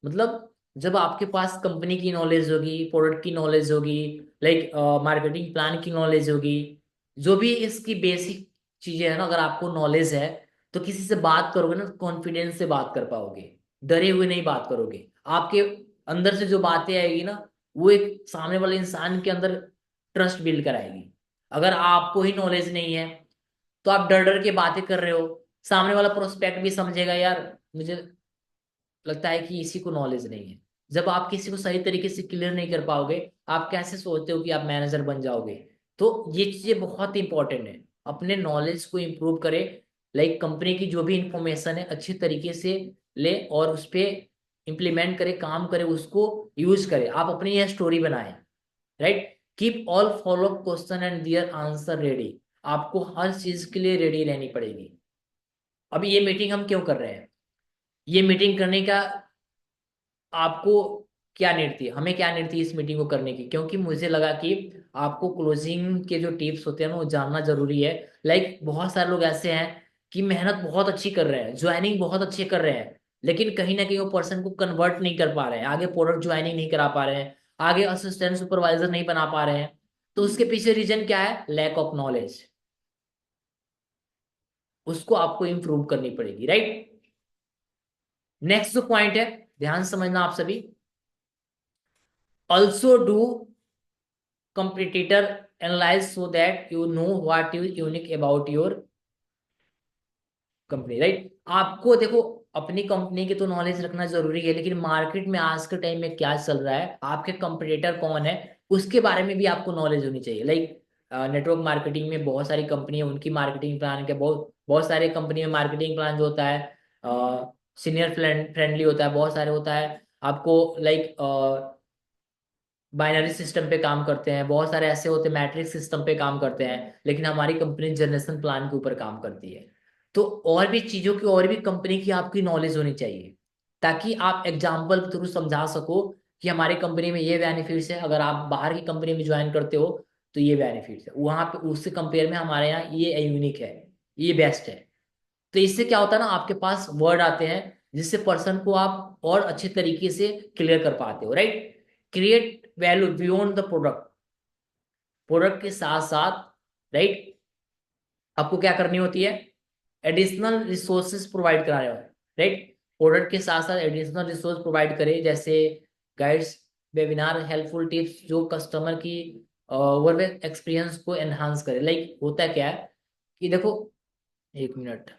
मतलब जब आपके पास कंपनी की नॉलेज होगी, प्रोडक्ट की नॉलेज होगी, लाइक मार्केटिंग प्लान की नॉलेज होगी, जो भी इसकी बेसिक चीजें है ना, अगर आपको नॉलेज है, तो किसी से बात करोगे ना, कॉन्फिडेंस से बात कर पाओगे, डरे हुए नहीं बात करोगे। आपके अंदर से जो बातें आएगी ना, वो एक सामने वाले इंसान के अंदर ट्रस्ट बिल्ड कराएगी। अगर आपको ही नॉलेज नहीं है, तो आप डर डर के बातें कर रहे हो, सामने वाला प्रोस्पेक्ट भी समझेगा यार, मुझे लगता है कि इसी को नॉलेज नहीं है। जब आप किसी को सही तरीके से क्लियर नहीं कर पाओगे, आप कैसे सोचते हो कि आप मैनेजर बन जाओगे? तो ये चीजें बहुत इंपॉर्टेंट है, अपने नॉलेज को इम्प्रूव करें। लाइक कंपनी की जो भी इंफॉर्मेशन है अच्छी तरीके से ले और उस पे इम्प्लीमेंट करे, काम करे, उसको यूज करे, आप अपनी यह स्टोरी बनाएं। Right? Keep all follow question and their answer ready. आपको हर चीज के लिए रेडी रहनी पड़ेगी। अभी ये मीटिंग हम क्यों कर रहे हैं? ये मीटिंग करने का आपको क्या नीड थी, हमें क्या नीड थी इस मीटिंग को करने की? क्योंकि मुझे लगा कि आपको क्लोजिंग के जो टिप्स होते हैं ना, वो जानना जरूरी है। लाइक बहुत सारे लोग ऐसे हैं कि मेहनत बहुत अच्छी कर रहे हैं, ज्वाइनिंग बहुत अच्छी कर रहे हैं, लेकिन कहीं ना कहीं वो पर्सन को कन्वर्ट नहीं कर पा रहे हैं, आगे प्रोडक्ट ज्वाइनिंग नहीं करा पा रहे हैं, आगे असिस्टेंट सुपरवाइजर नहीं बना पा रहे हैं, तो उसके पीछे रीजन क्या है? Lack of knowledge. उसको आपको इंप्रूव करनी पड़ेगी, राइट। नेक्स्ट जो पॉइंट है, ध्यान से समझना आप सभी, also do competitor analyze so that you know what is unique about your company, right. आपको देखो, अपनी कंपनी की तो नॉलेज रखना जरूरी है, लेकिन मार्केट में आज के टाइम में क्या चल रहा है, आपके कंपटीटर कौन है, उसके बारे में भी आपको नॉलेज होनी चाहिए। लाइक नेटवर्क मार्केटिंग में बहुत सारी कंपनी है, उनकी मार्केटिंग प्लान के बहुत बहुत सारे कंपनी में मार्केटिंग प्लान जो होता है सीनियर फ्रेंडली होता है, बहुत सारे होता है आपको। लाइक बाइनरी सिस्टम पे काम करते हैं, बहुत सारे ऐसे होते हैं मैट्रिक्स सिस्टम पे काम करते हैं, लेकिन हमारी कंपनी जनरेशन प्लान के ऊपर काम करती है। तो और भी चीजों की, और भी कंपनी की आपकी नॉलेज होनी चाहिए, ताकि आप एग्जाम्पल के थ्रू समझा सको कि हमारी कंपनी में ये बेनिफिट्स है, अगर आप बाहर की कंपनी में ज्वाइन करते हो तो ये बेनिफिट्स है, वहां पे उससे कंपेयर में हमारे यहाँ ये यूनिक है, ये बेस्ट है। तो इससे क्या होता है ना, आपके पास वर्ड आते हैं जिससे पर्सन को आप और अच्छे तरीके से क्लियर कर पाते हो, right. Create value beyond the product, product के साथ साथ, राइट, आपको क्या करनी होती है? एडिशनल रिसोर्सेज प्रोवाइड कराने वाले, राइट। प्रोडक्ट के साथ साथ एडिशनल रिसोर्स प्रोवाइड करें, जैसे गाइड्स, वेबिनार, हेल्पफुल टिप्स, जो कस्टमर की वर्क एक्सपीरियंस को एनहांस करे। लाइक होता क्या है कि देखो, एक minute,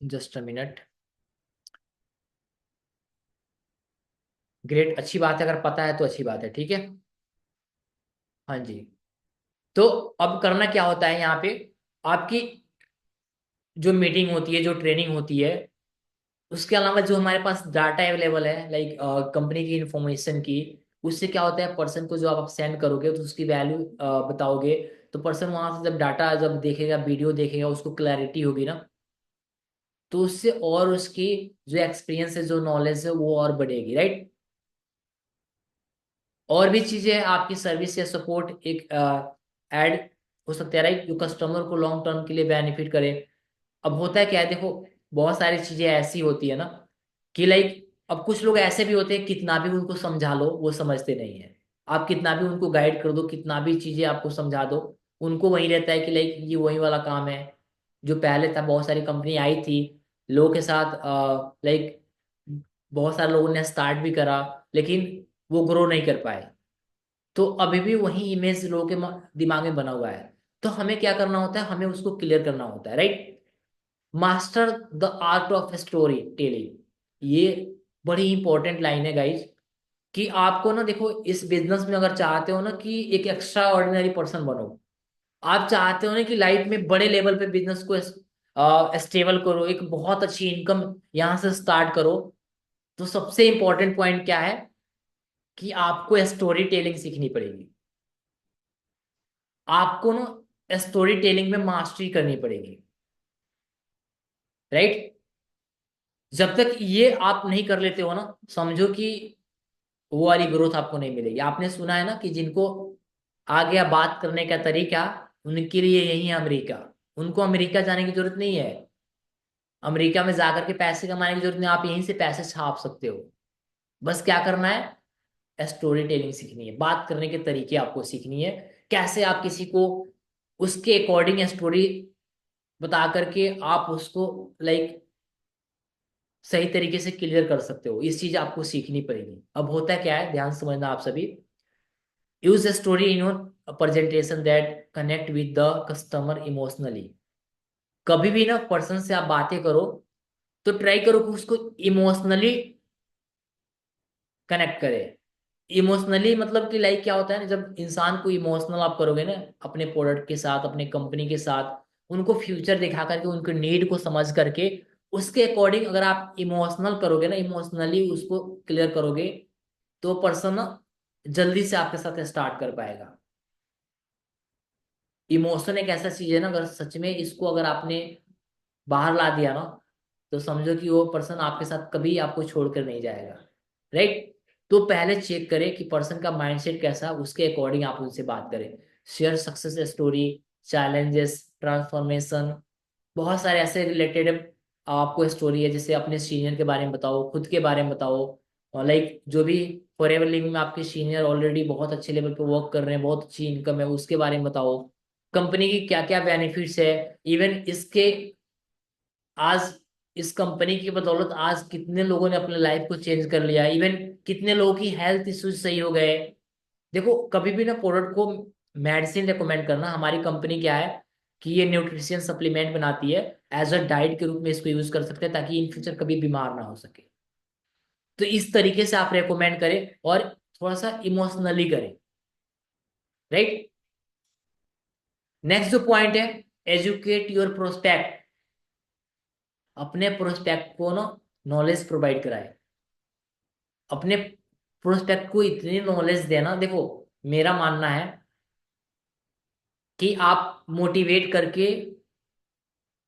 just a minute. Great, अच्छी बात है, अगर पता है तो अच्छी बात है, ठीक है। हाँ जी। तो अब करना क्या होता है यहाँ पे, आपकी जो मीटिंग होती है, जो ट्रेनिंग होती है, उसके अलावा जो हमारे पास डाटा अवेलेबल है, लाइक कंपनी की इंफॉर्मेशन की, उससे क्या होता है, पर्सन को जो आप सेंड करोगे तो उसकी वैल्यू बताओगे, तो पर्सन वहां से जब डाटा जब देखेगा, वीडियो देखेगा, उसको क्लैरिटी होगी ना, तो उससे और उसकी जो एक्सपीरियंस है, जो नॉलेज है, वो और बढ़ेगी, राइट। और भी चीजें, आपकी सर्विस या सपोर्ट एक ऐड हो सकता है, राइट, जो कस्टमर को लॉन्ग टर्म के लिए बेनिफिट करे। अब होता है क्या है, देखो, बहुत सारी चीजें ऐसी होती है ना कि लाइक, अब कुछ लोग ऐसे भी होते हैं, कितना भी उनको समझा लो वो समझते नहीं है। आप कितना भी उनको गाइड कर दो, कितना भी चीजें आपको समझा दो, उनको वही रहता है कि लाइक ये वही वाला काम है जो पहले था। बहुत सारी कंपनी आई थी, लोगों के साथ लाइक बहुत सारे लोगों ने स्टार्ट भी करा, लेकिन वो ग्रो नहीं कर पाए। तो अभी भी वही इमेज लोगों के दिमाग में बना हुआ है। तो हमें क्या करना होता है, हमें उसको क्लियर करना होता है, right. Master the art of story telling, ये बड़ी इंपॉर्टेंट लाइन है गाइज, कि आपको ना देखो, इस बिजनेस में अगर चाहते हो ना कि एक एक्स्ट्रा ऑर्डिनरी पर्सन बनो, आप चाहते हो ना कि लाइफ में बड़े लेवल पे बिजनेस को स्टेबल करो, एक बहुत अच्छी इनकम यहाँ से स्टार्ट करो, तो सबसे इंपॉर्टेंट पॉइंट क्या है कि आपको स्टोरी टेलिंग सीखनी पड़ेगी। आपको ना स्टोरी टेलिंग में मास्टरी करनी पड़ेगी, राइट। जब तक ये आप नहीं कर लेते हो ना, समझो कि वो वाली ग्रोथ आपको नहीं मिलेगी। आपने सुना है ना कि जिनको आ गया बात करने का तरीका, उनके लिए यही है अमेरिका। उनको अमेरिका जाने की जरूरत नहीं है, अमेरिका में जाकर के पैसे कमाने की जरूरत नहीं, आप यहीं से पैसे छाप सकते हो। बस क्या करना है, स्टोरी टेलिंग सीखनी है, बात करने के तरीके आपको सीखनी है, कैसे आप किसी को उसके अकॉर्डिंग स्टोरी बता करके आप उसको लाइक सही तरीके से क्लियर कर सकते हो। इस चीज आपको सीखनी पड़ेगी। अब होता है क्या है, ध्यान से समझना आप सभी, use a story in your presentation that connect with the customer emotionally. कभी भी ना पर्सन से आप बातें करो तो ट्राई करो कि उसको इमोशनली कनेक्ट करे। इमोशनली मतलब कि लाइक क्या होता है ना, जब इंसान को इमोशनल आप करोगे ना, अपने प्रोडक्ट के साथ, अपने कंपनी के साथ, उनको फ्यूचर दिखा करके, उनके नीड को समझ करके, उसके अकॉर्डिंग अगर आप इमोशनल करोगे ना, इमोशनली उसको क्लियर करोगे, तो पर्सन ना जल्दी से आपके साथ स्टार्ट कर पाएगा। इमोशन एक ऐसा चीज है ना, अगर सच में इसको अगर आपने बाहर ला दिया ना, तो समझो कि वो पर्सन आपके साथ कभी आपको छोड़कर नहीं जाएगा, राइट। तो पहले चेक करें कि पर्सन का माइंडसेट कैसा है, उसके अकॉर्डिंग आप उनसे बात करें। Share success story, challenges, transformation, बहुत सारे ऐसे रिलेटेड आपको स्टोरी है, जैसे अपने सीनियर के बारे में बताओ, खुद के बारे में बताओ, और लाइक जो भी फॉरएवर लिविंग में आपके सीनियर ऑलरेडी बहुत अच्छे लेवल पे वर्क कर रहे हैं, बहुत अच्छी इनकम है, उसके बारे में बताओ। कंपनी की क्या क्या बेनिफिट्स है, इवन इसके आज इस कंपनी की बदौलत आज कितने लोगों ने अपने लाइफ को चेंज कर लिया, इवन कितने लोगों की हेल्थ इश्यूज सही हो गए। देखो कभी भी ना प्रोडक्ट को मेडिसिन रेकमेंड करना, हमारी कंपनी क्या है कि ये न्यूट्रिशन सप्लीमेंट बनाती है, एज अ डाइट के रूप में इसको यूज कर सकते हैं ताकि इन फ्यूचर कभी बीमार ना हो सके। तो इस तरीके से आप रेकमेंड करें और थोड़ा सा इमोशनली करें, राइट। नेक्स्ट जो पॉइंट है, एजुकेट योर प्रोस्पेक्ट। अपने प्रोस्पेक्ट को ना नॉलेज प्रोवाइड कराए, अपने प्रोस्पेक्ट को इतनी नॉलेज देना। देखो मेरा मानना है कि आप मोटिवेट करके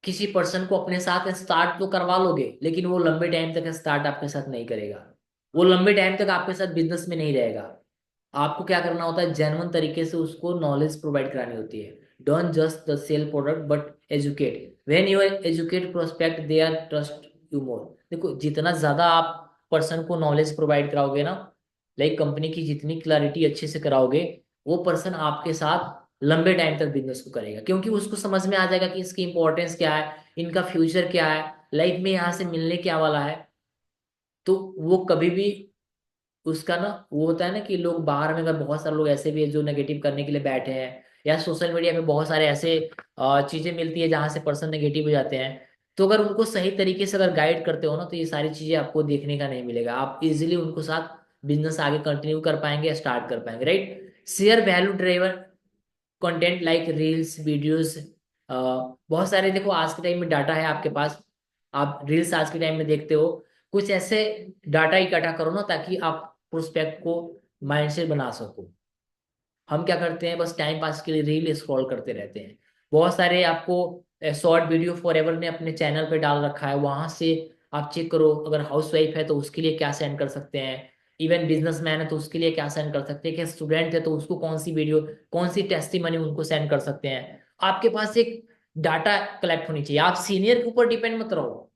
किसी पर्सन को अपने साथ स्टार्ट तो करवा लोगे, लेकिन वो लंबे टाइम तक स्टार्ट आपके साथ नहीं करेगा, वो लंबे टाइम तक आपके साथ बिजनेस में नहीं रहेगा। आपको क्या करना होता है, जेन्युइन तरीके से उसको नॉलेज प्रोवाइड करानी होती है। Don't just the sale product but educate. When you educate prospect they are trust you more. देखो जितना ज्यादा आप पर्सन को नॉलेज प्रोवाइड कराओगे ना, लाइक कंपनी की जितनी क्लैरिटी अच्छे से कराओगे, वो पर्सन आपके साथ लंबे टाइम तक बिजनेस को करेगा, क्योंकि उसको समझ में आ जाएगा कि इसकी इंपॉर्टेंस क्या है, इनका फ्यूचर क्या है, लाइफ में यहाँ से मिलने क्या वाला है। तो वो कभी भी उसका ना, वो होता है ना कि लोग बाहर में, अगर बहुत सारे लोग ऐसे भी है जो नेगेटिव करने के लिए बैठे हैं, या सोशल मीडिया पे बहुत सारे ऐसे चीजें मिलती है जहां से पर्सन नेगेटिव हो जाते हैं। तो अगर उनको सही तरीके से अगर गाइड करते हो ना, तो ये सारी चीजें आपको देखने का नहीं मिलेगा, आप इजिली उनको साथ बिजनेस आगे कंटिन्यू कर पाएंगे, स्टार्ट कर पाएंगे, right. Share value driver content like reels videos. बहुत सारे, देखो आज के टाइम में डाटा है आपके पास, आप रील्स आज के टाइम में देखते हो, कुछ ऐसे डाटा इकट्ठा करो ना ताकि आप प्रोस्पेक्ट को माइंड से बना सको। हम क्या करते हैं, बस टाइम पास के लिए रील स्क्रॉल करते रहते हैं। बहुत सारे आपको शॉर्ट वीडियो फॉरएवर ने अपने चैनल पे डाल रखा है, वहां से आप चेक करो। अगर हाउस वाइफ है तो उसके लिए क्या सेंड कर सकते हैं, इवन बिजनेसमैन है तो उसके लिए क्या सेंड कर सकते हैं, क्या स्टूडेंट है तो उसको कौन सी वीडियो, कौन सी टेस्टिमनी उनको सेंड कर सकते हैं। आपके पास एक डाटा कलेक्ट होनी चाहिए, आप सीनियर के ऊपर डिपेंड मत रहो।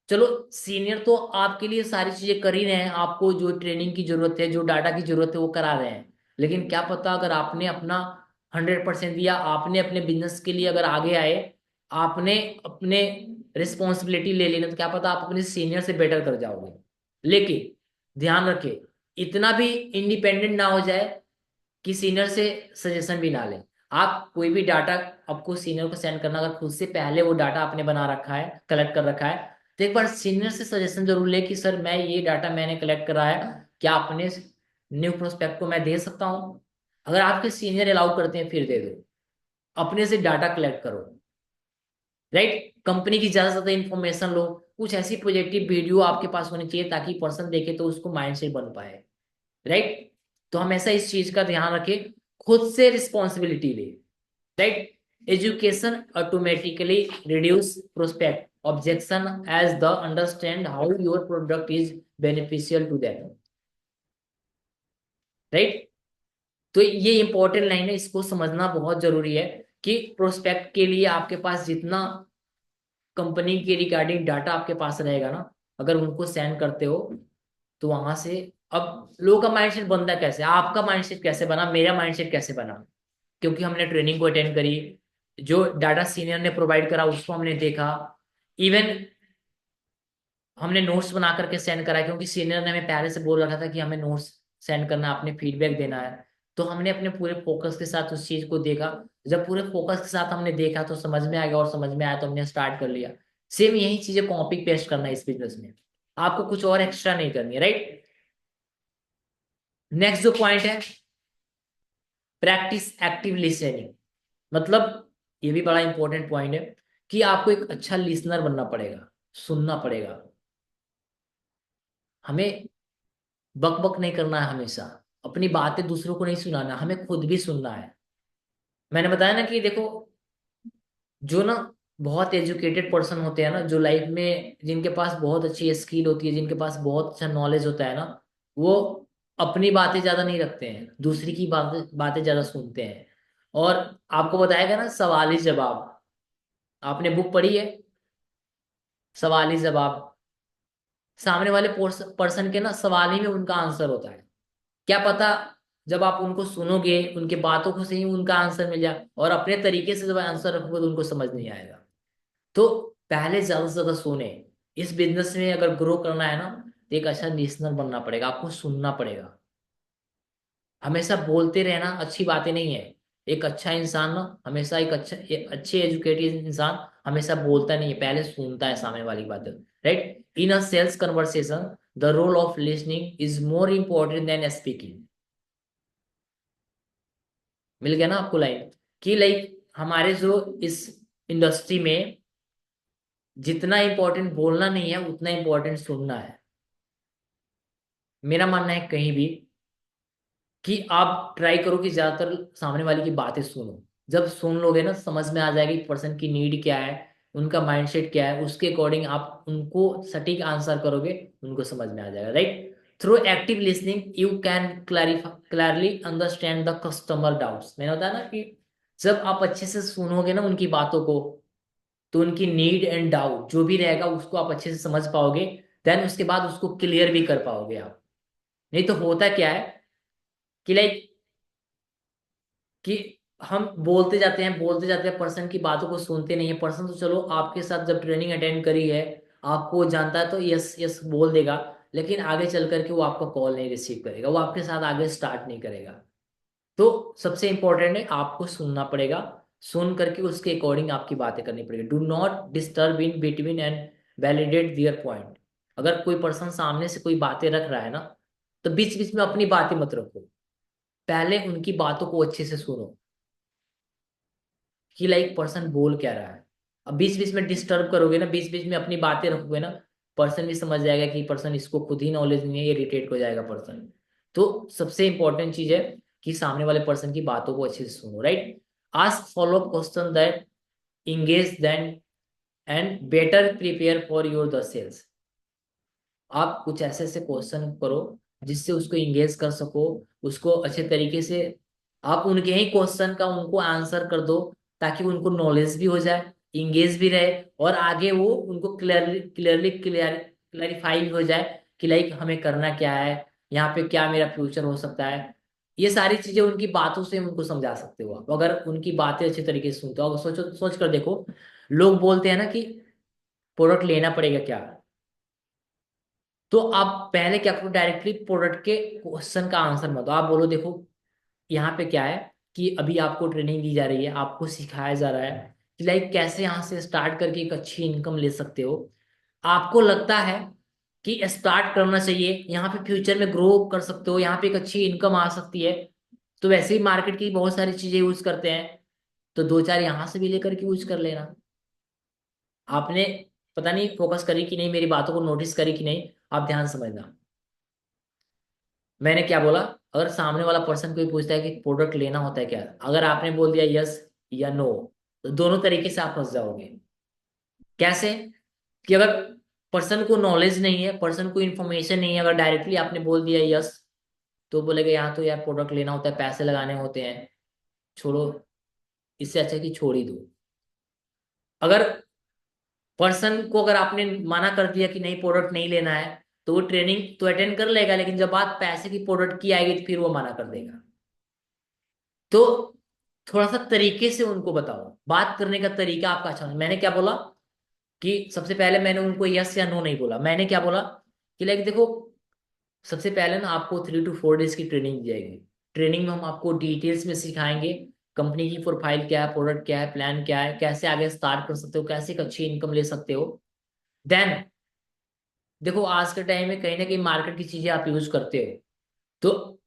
चलो सीनियर तो आपके लिए सारी चीजें कर ही रहे हैं, आपको जो ट्रेनिंग की जरूरत है, जो डाटा की जरूरत है वो करा रहे हैं, लेकिन क्या पता अगर आपने अपना 100% दिया, आपने अपने बिजनेस के लिए अगर आगे आए, आपने अपने रिस्पॉन्सिबिलिटी ले लेना, तो क्या पता आप अपने सीनियर से बेटर कर जाओगे। लेकिन ध्यान रखें, इतना भी इंडिपेंडेंट ना हो जाए कि सीनियर से सजेशन भी ना लें। आप कोई भी डाटा आपको सीनियर को सेंड करना, अगर खुद से पहले वो डाटा आपने बना रखा है, कलेक्ट कर रखा है, तो एक बार सीनियर से सजेशन जरूर ले कि सर मैं ये डाटा मैंने कलेक्ट करा है, क्या अपने न्यू प्रोस्पेक्ट को मैं दे सकता हूँ। अगर आपके सीनियर अलाउ करते हैं फिर दे दो, अपने से डाटा कलेक्ट करो, राइट। कंपनी की ज्यादा से ज्यादा इंफॉर्मेशन लो, कुछ ऐसी पॉजिटिव वीडियो आपके पास होनी चाहिए ताकि पर्सन देखे तो उसको माइंड से बन पाए, राइट। तो हमेशा इस चीज का ध्यान रखें, खुद से रिस्पॉन्सिबिलिटी ले, right. Education automatically reduce prospect objection as the understand how your product is beneficial to them, right. तो ये इंपॉर्टेंट लाइन है, इसको समझना बहुत जरूरी है कि प्रोस्पेक्ट के लिए आपके पास जितना कंपनी के रिगार्डिंग डाटा आपके पास रहेगा ना, अगर उनको सेंड करते हो तो वहां से, अब लोगों का माइंडसेट बनता कैसे, आपका माइंडसेट कैसे बना, मेरा माइंडसेट कैसे बना, क्योंकि हमने ट्रेनिंग को अटेंड करी, जो डाटा सीनियर ने प्रोवाइड करा उसको हमने देखा, इवन हमने नोट्स बना करके सेंड करा, क्योंकि सीनियर ने हमें पहले से बोल रखा था कि हमें नोट्स सेंड करना, आपने फीडबैक देना है। तो हमने अपने पूरे फोकस के साथ उस चीज को देखा, जब पूरे फोकस के साथ हमने देखा तो समझ में आ गया, और समझ में आया तो हमने स्टार्ट कर लिया। सेम यही चीजें कॉपी पेस्ट करना है इस बिजनेस में, आपको कुछ और एक्स्ट्रा नहीं करनी है, राइट। नेक्स्ट जो पॉइंट है, प्रैक्टिस एक्टिव लिसनिंग। मतलब ये भी बड़ा इंपॉर्टेंट पॉइंट है कि आपको एक अच्छा लिसनर बनना पड़ेगा, सुनना पड़ेगा। हमें बक बक नहीं करना है, हमेशा अपनी बातें दूसरों को नहीं सुनाना, हमें खुद भी सुनना है। मैंने बताया ना कि देखो, जो ना बहुत एजुकेटेड पर्सन होते हैं ना, जो लाइफ में जिनके पास बहुत अच्छी स्किल होती है, जिनके पास बहुत अच्छा नॉलेज होता है ना, वो अपनी बातें ज्यादा नहीं रखते हैं, दूसरी की बातें बातें ज्यादा सुनते हैं। और आपको बताएगा ना सवाल ही जवाब, आपने बुक पढ़ी है, सवाल ही जवाब, सामने वाले पर्सन के ना सवाल ही में उनका आंसर होता है। क्या पता जब आप उनको सुनोगे उनके बातों को सही उनका आंसर मिल जाए, और अपने तरीके से जब आंसर रखोगे तो उनको समझ नहीं आएगा। तो पहले ज्यादा से ज्यादा सुने। इस बिजनेस में अगर ग्रो करना है ना, तो एक अच्छा लिसनर बनना पड़ेगा, आपको सुनना पड़ेगा। हमेशा बोलते रहना अच्छी बातें नहीं है। एक अच्छा इंसान ना हमेशा एक अच्छे एजुकेटेड इंसान हमेशा बोलता नहीं है, पहले सुनता है सामने वाली बातें। Right, in a sales conversation the role of listening is more important than speaking. मिल गया ना आपको लाइन, कि लाइक हमारे जो इस इंडस्ट्री में जितना इंपॉर्टेंट बोलना नहीं है उतना इंपॉर्टेंट सुनना है। मेरा मानना है कहीं भी कि आप ट्राई करो कि ज्यादातर सामने वाले की बातें सुनो। जब सुन लोगे ना समझ में आ जाएगी पर्सन की नीड क्या है, उनका माइंडसेट क्या है, उसके अकॉर्डिंग आप उनको सटीक आंसर करोगे, उनको समझ में आ जाएगा। Right, through active listening you can clearly understand the customer doubts. मैंने बताया ना कि जब आप अच्छे से सुनोगे ना उनकी बातों को, तो उनकी नीड एंड डाउट जो भी रहेगा उसको आप अच्छे से समझ पाओगे। देन उसके बाद उसको क्लियर भी कर पाओगे आप। नहीं तो होता क्या है कि लाइक कि हम बोलते जाते हैं, पर्सन की बातों को सुनते नहीं है। पर्सन तो चलो आपके साथ जब ट्रेनिंग अटेंड करी है, आपको जानता है तो यस यस बोल देगा, लेकिन आगे चल करके वो आपका कॉल नहीं रिसीव करेगा, वो आपके साथ आगे स्टार्ट नहीं करेगा। तो सबसे इंपॉर्टेंट है आपको सुनना पड़ेगा। सुन करके उसके अकॉर्डिंग आपकी बातें करनी पड़ेगी। Do not disturb in between and validate their point. अगर कोई पर्सन सामने से कोई बातें रख रहा है ना, तो बीच बीच में अपनी बातें मत रखो, पहले उनकी बातों को अच्छे से सुनो कि लाइक पर्सन बोल क्या रहा है। अब बीच बीच में डिस्टर्ब करोगे ना, बीच बीच में अपनी बातें रखोगे ना, पर्सन भी समझ जाएगा कि पर्सन इसको खुद ही नॉलेज नहीं है, इरिटेट हो जाएगा पर्सन। तो सबसे इंपॉर्टेंट चीज है कि सामने वाले पर्सन की बातों को अच्छे से सुनो। Right, ask follow up question that engage then and better prepare for your the sales. आप कुछ ऐसे ऐसे क्वेश्चन करो जिससे उसको इंगेज कर सको, उसको अच्छे तरीके से। आप उनके ही क्वेश्चन का उनको आंसर कर दो, ताकि उनको नॉलेज भी हो जाए, इंगेज भी रहे, और आगे वो उनको क्लैरिफाई भी हो जाए कि लाइक हमें करना क्या है, यहाँ पे क्या मेरा फ्यूचर हो सकता है। ये सारी चीजें उनकी बातों से उनको समझा सकते हो आप, अगर उनकी बातें अच्छे तरीके से सुनते हो। अब सोचो, सोच कर देखो, लोग बोलते हैं ना कि प्रोडक्ट लेना पड़ेगा क्या, तो आप पहले क्या करो, डायरेक्टली प्रोडक्ट के क्वेश्चन का आंसर मत दो। आप बोलो देखो यहाँ पे क्या है, कि अभी आपको ट्रेनिंग दी जा रही है, आपको सिखाया जा रहा है कि लाइक कैसे यहाँ से स्टार्ट करके एक अच्छी इनकम ले सकते हो। आपको लगता है कि स्टार्ट करना चाहिए, यहाँ पे फ्यूचर में ग्रो कर सकते हो, यहाँ पे एक अच्छी इनकम आ सकती है। तो वैसे ही मार्केट की बहुत सारी चीजें यूज करते हैं, तो दो चार यहाँ से भी लेकर के यूज कर लेना। आपने पता नहीं फोकस करी कि नहीं, मेरी बातों को नोटिस करी कि नहीं, आप ध्यान से समझना। मैंने क्या बोला, अगर सामने वाला पर्सन कोई पूछता है कि प्रोडक्ट लेना होता है क्या, अगर आपने बोल दिया यस या नो, तो दोनों तरीके से आप फंस जाओगे। कैसे, कि अगर पर्सन को नॉलेज नहीं है, पर्सन को इन्फॉर्मेशन नहीं है, अगर डायरेक्टली आपने बोल दिया यस, तो बोलेगा यहाँ तो यार प्रोडक्ट लेना होता है, पैसे लगाने होते हैं, छोड़ो, इससे अच्छा है कि छोड़ ही दो। अगर पर्सन को अगर आपने मना कर दिया कि नहीं प्रोडक्ट नहीं लेना है, तो वो ट्रेनिंग तो अटेंड कर लेगा, लेकिन जब बात पैसे की प्रोडक्ट की आएगी तो फिर वो मना कर देगा। तो थोड़ा सा तरीके से उनको बताओ, बात करने का तरीका आपका अच्छा होना। मैंने क्या बोला कि सबसे पहले मैंने उनको यस या नो नहीं बोला, मैंने क्या बोला कि लाइक देखो, सबसे पहले ना आपको 3 to 4 डेज की ट्रेनिंग दी जाएगी। ट्रेनिंग में हम आपको डिटेल्स में सिखाएंगे कंपनी की प्रोफाइल क्या है, प्रोडक्ट क्या है, प्लान क्या है, कैसे आगे स्टार्ट कर सकते हो, कैसे एक अच्छी इनकम ले सकते हो। देन देखो, आज के टाइम में कहीं ना कहीं मार्केट की चीजें आप यूज करते हो, तो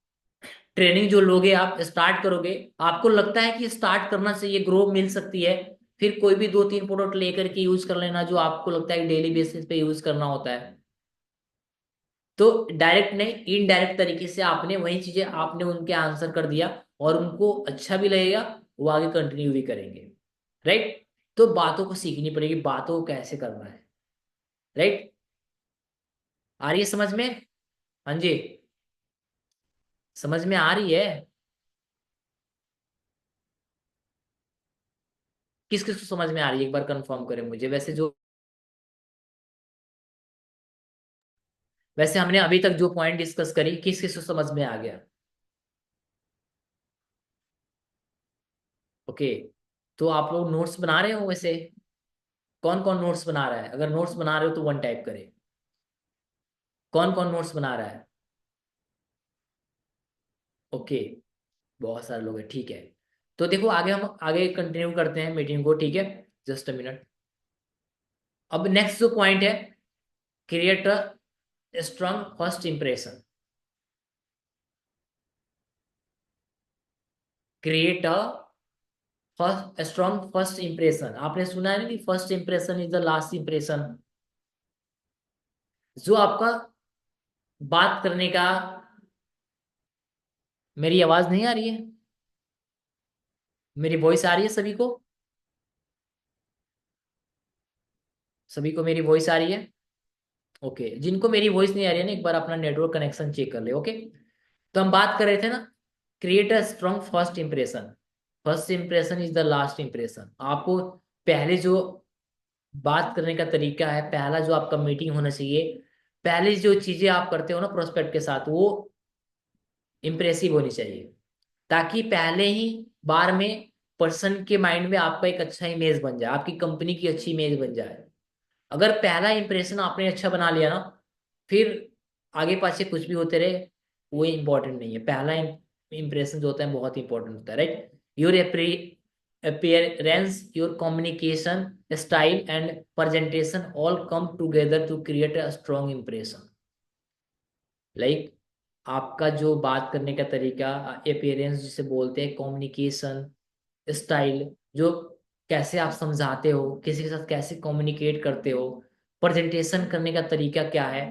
ट्रेनिंग जो लोगे आप स्टार्ट करोगे, आपको लगता है कि स्टार्ट करना चाहिए, ग्रो मिल सकती है, फिर कोई भी 2 3 प्रोडक्ट लेकर के यूज कर लेना जो आपको लगता है डेली बेसिस पे यूज करना होता है। तो डायरेक्ट नहीं, इनडायरेक्ट तरीके से आपने वही चीजें आपने उनके आंसर कर दिया, और उनको अच्छा भी लगेगा, वो आगे कंटिन्यू भी करेंगे। राइट, तो बातों को सीखनी पड़ेगी, बातों को कैसे करना है। राइट, आ रही है समझ में? हाँ जी, समझ में आ रही है? किस किस को समझ में आ रही है, एक बार कंफर्म करें मुझे, वैसे जो वैसे हमने अभी तक जो पॉइंट डिस्कस करी किस किस को समझ में आ गया? ओके, तो आप लोग नोट्स बना रहे हो वैसे? कौन कौन नोट्स बना रहा है? अगर नोट्स बना रहे हो तो वन टाइप करे। कौन कौन नोट्स बना रहा है? ओके, बहुत सारे लोग हैं, ठीक है। तो देखो आगे हम आगे कंटिन्यू करते हैं मीटिंग को, ठीक है? Just a minute. अब नेक्स्ट जो पॉइंट है, create a strong first impression. Create a first strong first impression. आपने सुना है ना कि first impression is the last impression. जो आपका बात करने का, मेरी आवाज नहीं आ रही है? मेरी वॉइस आ रही है सभी को? सभी को मेरी वॉइस आ रही है? ओके, जिनको मेरी वॉइस नहीं आ रही है ना, एक बार अपना नेटवर्क कनेक्शन चेक कर ले। ओके, तो हम बात कर रहे थे ना, create a strong first impression. First impression is the last impression. आपको पहले जो बात करने का तरीका है, पहला जो आपका मीटिंग होना चाहिए, पहले जो चीजें आप करते हो ना प्रोस्पेक्ट के साथ, वो इम्प्रेसिव होनी चाहिए, ताकि पहले ही बार में पर्सन के माइंड में आपका एक अच्छा इमेज बन जाए, आपकी कंपनी की अच्छी इमेज बन जाए। अगर पहला इंप्रेशन आपने अच्छा बना लिया ना, फिर आगे पाछे कुछ भी होते रहे, वो इंपॉर्टेंट नहीं है। पहला इंप्रेशन जो होता है बहुत इंपॉर्टेंट होता है, right? Your appearance, your communication style and presentation all come together to create a strong impression. Like आपका जो बात करने का तरीका, अपीयरेंस जिसे बोलते हैं, कम्युनिकेशन स्टाइल, जो कैसे आप समझाते हो, किसी के साथ कैसे कम्युनिकेट करते हो, प्रेजेंटेशन करने का तरीका क्या है,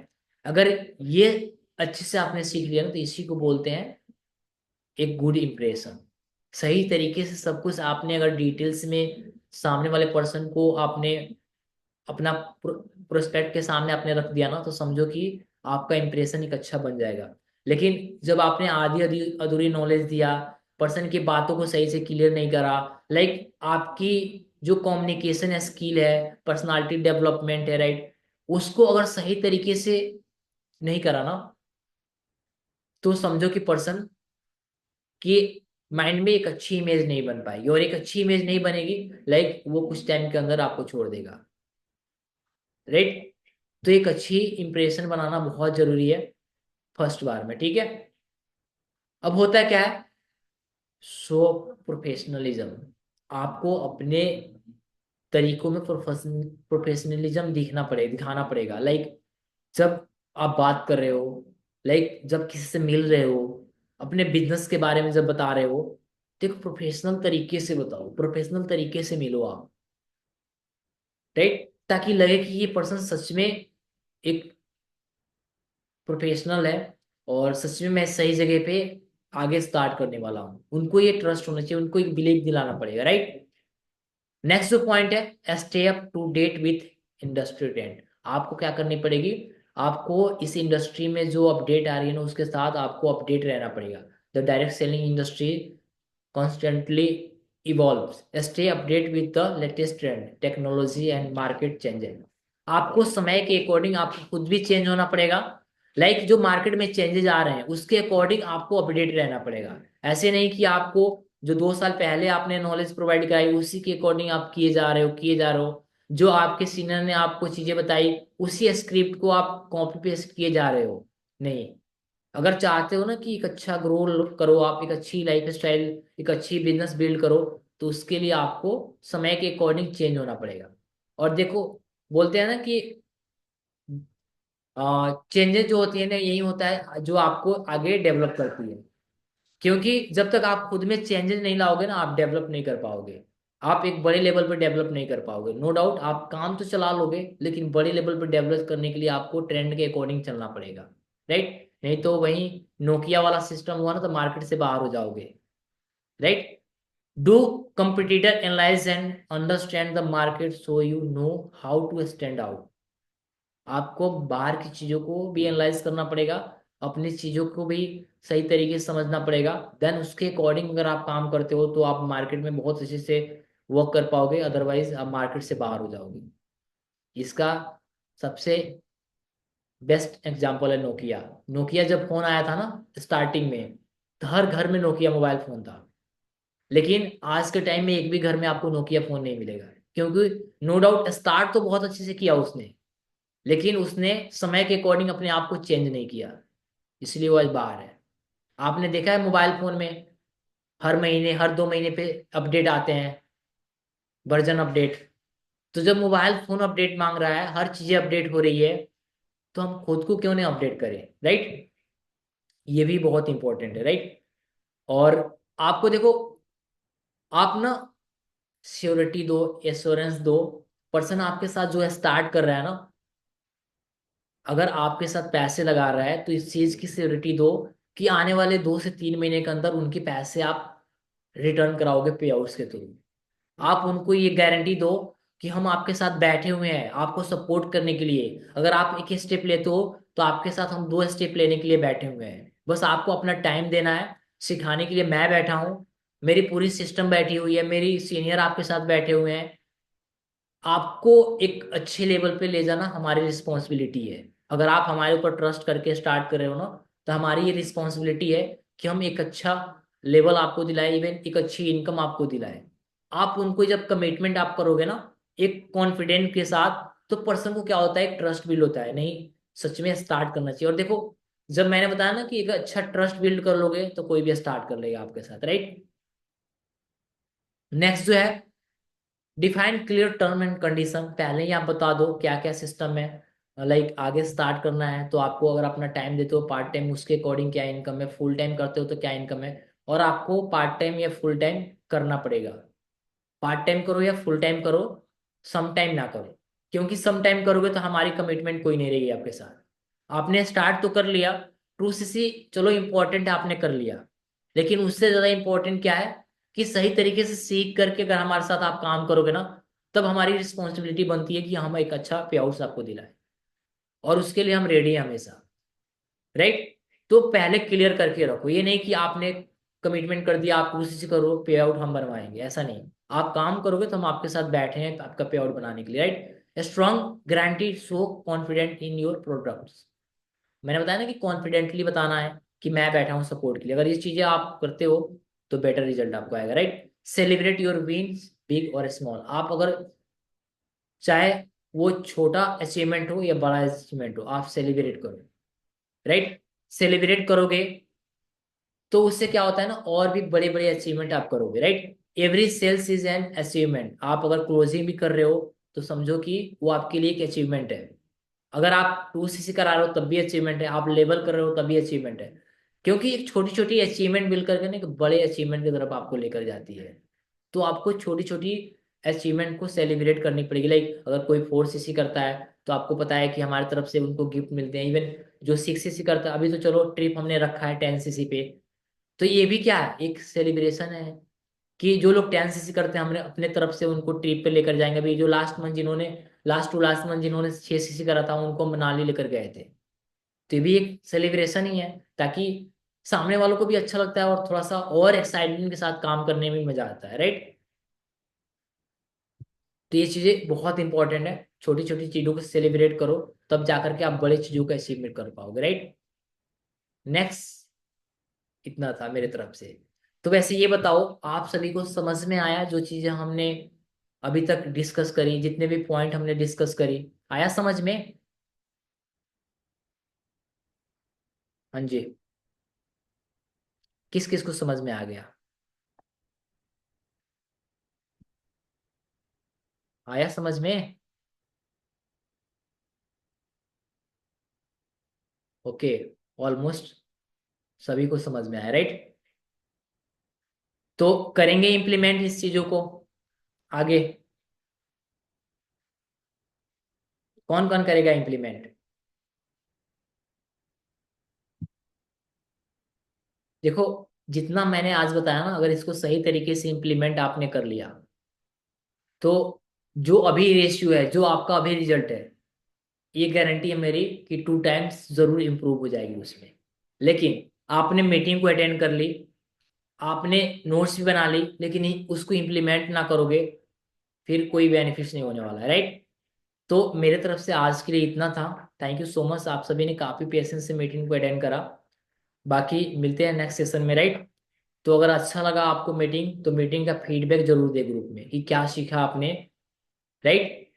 अगर ये अच्छे से आपने सीख लिया ना, तो इसी को बोलते हैं एक गुड इम्प्रेशन। सही तरीके से सब कुछ आपने अगर डिटेल्स में सामने वाले पर्सन को आपने अपना प्रोस्पेक्ट के सामने आपने रख दिया ना, तो समझो कि आपका इंप्रेशन एक अच्छा बन जाएगा। लेकिन जब आपने आधी आधी अधूरी नॉलेज दिया, पर्सन की बातों को सही से क्लियर नहीं करा, लाइक आपकी जो कम्युनिकेशन स्किल है, पर्सनालिटी डेवलपमेंट है, राइट, उसको अगर सही तरीके से नहीं करा ना, तो समझो कि पर्सन के माइंड में एक अच्छी इमेज नहीं बन पाएगी, और एक अच्छी इमेज नहीं बनेगी, लाइक वो कुछ टाइम के अंदर आपको छोड़ देगा, राइट? तो एक अच्छी इंप्रेशन बनाना बहुत जरूरी है फर्स्ट बार में, ठीक है? अब होता क्या है, शो प्रोफेशनलिज्म। आपको अपने तरीकों में प्रोफेशनलिज्म दिखाना पड़ेगा। लाइक जब आप बात कर रहे हो, लाइक जब किसी से मिल रहे हो, अपने बिजनेस के बारे में जब बता रहे हो, तो एक प्रोफेशनल तरीके से बताओ, प्रोफेशनल तरीके से मिलो आप, राइट? ताकि लगे कि ये पर्सन सच में एक प्रोफेशनल है, और सच में मैं सही जगह पे आगे स्टार्ट करने वाला हूँ। उनको ये ट्रस्ट होना चाहिए, उनको एक बिलीव दिलाना पड़ेगा, राइट? नेक्स्ट जो पॉइंट है, stay up to date with industry trend. आपको क्या करनी पड़ेगी, आपको इस इंडस्ट्री में जो अपडेट आ रही है ना, उसके साथ आपको अपडेट रहना पड़ेगा। The direct selling industry constantly evolves. Stay update with the latest trend, technology and market changes. आपको समय के अकॉर्डिंग आपको खुद भी चेंज होना पड़ेगा। लाइक जो मार्केट में चेंजेस आ रहे हैं उसके अकॉर्डिंग आपको अपडेट रहना पड़ेगा। ऐसे नहीं कि आपको जो 2 साल पहले आपने नॉलेज प्रोवाइड कराई उसी के अकॉर्डिंग आप किए जा रहे हो, जो आपके सीनियर ने आपको चीजें बताई उसी स्क्रिप्ट को आप कॉपी पेस्ट किए जा रहे हो। नहीं, अगर चाहते हो ना कि एक अच्छा ग्रो करो, आप एक अच्छी लाइफ स्टाइल, एक अच्छी बिजनेस बिल्ड करो, तो उसके लिए आपको समय के अकॉर्डिंग चेंज होना पड़ेगा। और देखो, बोलते हैं ना कि चेंजेस जो होती है ना, यही होता है जो आपको आगे डेवलप करती है। क्योंकि जब तक आप खुद में चेंजेस नहीं लाओगे ना, आप डेवलप नहीं कर पाओगे। आप एक बड़े लेवल पर डेवलप नहीं कर पाओगे। नो डाउट आप काम तो चला लोगे, लेकिन बड़े लेवल पर डेवलप करने के लिए आपको ट्रेंड के अकॉर्डिंग चलना पड़ेगा, राइट? नहीं तो वही नोकिया वाला सिस्टम हुआ ना, तो मार्केट से बाहर हो जाओगे, right? Do competitor analyse and understand the market so you know how to stand out. आपको बाहर की चीजों को भी एनालाइज करना पड़ेगा, अपनी चीजों को भी सही तरीके से समझना पड़ेगा। देन उसके अकॉर्डिंग अगर आप काम करते हो तो आप मार्केट में बहुत अच्छे से वर्क कर पाओगे, अदरवाइज आप मार्केट से बाहर हो जाओगे। इसका सबसे बेस्ट एग्जांपल है नोकिया। नोकिया जब फोन आया था ना स्टार्टिंग में, तो हर घर में नोकिया मोबाइल फोन था। लेकिन आज के टाइम में एक भी घर में आपको नोकिया फोन नहीं मिलेगा, क्योंकि नो डाउट स्टार्ट तो बहुत अच्छे से किया उसने, लेकिन उसने समय के अकॉर्डिंग अपने आप को चेंज नहीं किया, इसलिए वो आज बाहर है। आपने देखा है मोबाइल फोन में हर महीने हर 2 महीने पे अपडेट आते हैं, वर्जन अपडेट। तो जब मोबाइल फोन अपडेट मांग रहा है, हर चीजें अपडेट हो रही है, तो हम खुद को क्यों नहीं अपडेट करें, राइट। ये भी बहुत इंपॉर्टेंट है, राइट। और आपको देखो, आप ना श्योरिटी दो, एश्योरेंस दो। पर्सन आपके साथ जो है स्टार्ट कर रहा है ना, अगर आपके साथ पैसे लगा रहा है, तो इस चीज की श्योरिटी दो कि आने वाले 2 से 3 महीने के अंदर उनके पैसे आप रिटर्न कराओगे पे आउट्स के थ्रू। आप उनको ये गारंटी दो कि हम आपके साथ बैठे हुए हैं आपको सपोर्ट करने के लिए। अगर आप एक स्टेप लेते हो, तो आपके साथ हम 2 स्टेप लेने के लिए बैठे हुए हैं। बस आपको अपना टाइम देना है, सिखाने के लिए मैं बैठा हूँ, मेरी पूरी सिस्टम बैठी हुई है, मेरी सीनियर आपके साथ बैठे हुए हैं। आपको एक अच्छे लेवल पे ले जाना हमारी रिस्पॉन्सिबिलिटी है। अगर आप हमारे ऊपर ट्रस्ट करके स्टार्ट कर रहे हो ना, तो हमारी ये रिस्पॉन्सिबिलिटी है कि हम एक अच्छा लेवल आपको दिलाए, इवन एक अच्छी इनकम आपको दिलाए। आप उनको जब कमिटमेंट आप करोगे ना एक कॉन्फिडेंट के साथ, तो पर्सन को क्या होता है, एक ट्रस्ट बिल्ड होता है, नहीं सच में स्टार्ट करना चाहिए। और देखो, जब मैंने बताया ना कि एक अच्छा ट्रस्ट बिल्ड कर लोगे, तो कोई भी स्टार्ट कर लेगा आपके साथ, राइट। नेक्स्ट जो है, define clear term and condition. पहले ही आप बता दो क्या क्या सिस्टम है। लाइक आगे स्टार्ट करना है तो आपको, अगर अपना टाइम देते हो पार्ट टाइम, उसके अकॉर्डिंग क्या इनकम है, फुल टाइम करते हो तो क्या इनकम है। और आपको पार्ट टाइम या फुल टाइम करना पड़ेगा। पार्ट टाइम करो या फुल टाइम करो, सम टाइम ना करो। क्योंकि सम टाइम करोगे तो हमारी कमिटमेंट कोई नहीं रहेगी आपके साथ। आपने स्टार्ट तो कर लिया, टू सीसी चलो इंपॉर्टेंट है, आपने कर लिया, लेकिन उससे ज्यादा इंपॉर्टेंट क्या है कि सही तरीके से सीख करके अगर हमारे साथ आप काम करोगे ना, तब हमारी रिस्पॉन्सिबिलिटी बनती है कि हम एक अच्छा पे आउट आपको दिलाएं। और उसके लिए हम रेडी हैं हमेशा, राइट। तो पहले क्लियर करके रखो, ये नहीं कि आपने कमिटमेंट कर दिया आप उसी से करो पे आउट हम बनवाएंगे, ऐसा नहीं। आप काम करोगे तो हम आपके साथ बैठे हैं आपका पे आउट बनाने के लिए, right. Strong guarantee, so confident in your products. मैंने बताया ना कि कॉन्फिडेंटली बताना है कि मैं बैठा हूँ सपोर्ट के लिए। अगर ये चीजें आप करते हो, तो बेटर रिजल्ट आपको आएगा, right. Celebrate your wins, big और स्मॉल। आप अगर चाहे वो छोटा अचीवमेंट हो या बड़ा अचीवमेंट हो, आप सेलिब्रेट करो, राइट। सेलिब्रेट करोगे तो उससे क्या होता है ना, और भी बड़े बड़े अचीवमेंट आप करोगे, right. Every sales is an achievement. आप अगर क्लोजिंग भी कर रहे हो, तो समझो कि वो आपके लिए एक अचीवमेंट है। अगर आप 2 सीसी करा रहे हो तब भी अचीवमेंट है, आप लेवल कर रहे हो तब भी अचीवमेंट है। क्योंकि एक छोटी छोटी अचीवमेंट मिल करके ना एक बड़े अचीवमेंट की तरफ आपको लेकर जाती है। तो आपको छोटी छोटी अचीवमेंट को सेलिब्रेट करनी पड़ेगी। लाइक अगर कोई 4 सीसी करता है, तो आपको पता है कि हमारी तरफ से उनको गिफ्ट मिलते हैं। इवन जो 6 सीसी करता है, अभी तो चलो ट्रिप हमने रखा है 10 सीसी पे, तो ये भी क्या है, एक सेलिब्रेशन है कि जो लोग 10 सीसी करते हैं हमने अपने तरफ से उनको ट्रिप पे लेकर जाएंगे। अभी जो लास्ट टू लास्ट मंथ जिन्होंने 6 सीसी करा था, उनको मनाली लेकर गए थे। तो ये भी एक सेलिब्रेशन ही है, ताकि सामने वालों को भी अच्छा लगता है और थोड़ा सा और एक्साइटमेंट के साथ काम करने में मजा आता है, राइट। तो ये चीजें बहुत इंपॉर्टेंट है, छोटी छोटी चीजों को सेलिब्रेट करो, तब जाकर के आप बड़ी चीजों का अचीवमेंट कर पाओगे, राइट। नेक्स्ट, इतना था मेरे तरफ से। तो वैसे ये बताओ, आप सभी को समझ में आया जो चीजें हमने अभी तक डिस्कस करी, जितने भी पॉइंट हमने डिस्कस करी, आया समझ में। हाँ जी। किस किस को समझ में आ गया, आया समझ में। ओके, ऑलमोस्ट सभी को समझ में आया, राइट। तो करेंगे इम्प्लीमेंट इस चीजों को आगे। कौन कौन करेगा इम्प्लीमेंट। देखो, जितना मैंने आज बताया ना, अगर इसको सही तरीके से इम्प्लीमेंट आपने कर लिया, तो जो अभी रेशियो है, जो आपका अभी रिजल्ट है, ये गारंटी है मेरी कि 2 टाइम्स जरूर इंप्रूव हो जाएगी उसमें। लेकिन आपने मीटिंग को अटेंड कर ली, आपने नोट्स भी बना ली, लेकिन उसको इम्प्लीमेंट ना करोगे, फिर कोई बेनिफिट नहीं होने वाला है, राइट। तो मेरे तरफ से आज के लिए इतना था। थैंक यू सो मच, आप सभी ने काफी पेशेंस से मीटिंग को अटेंड करा। बाकी मिलते हैं नेक्स्ट सेशन में, राइट। तो अगर अच्छा लगा आपको मीटिंग, तो मीटिंग का फीडबैक जरूर दे ग्रुप में कि क्या सीखा आपने, राइट।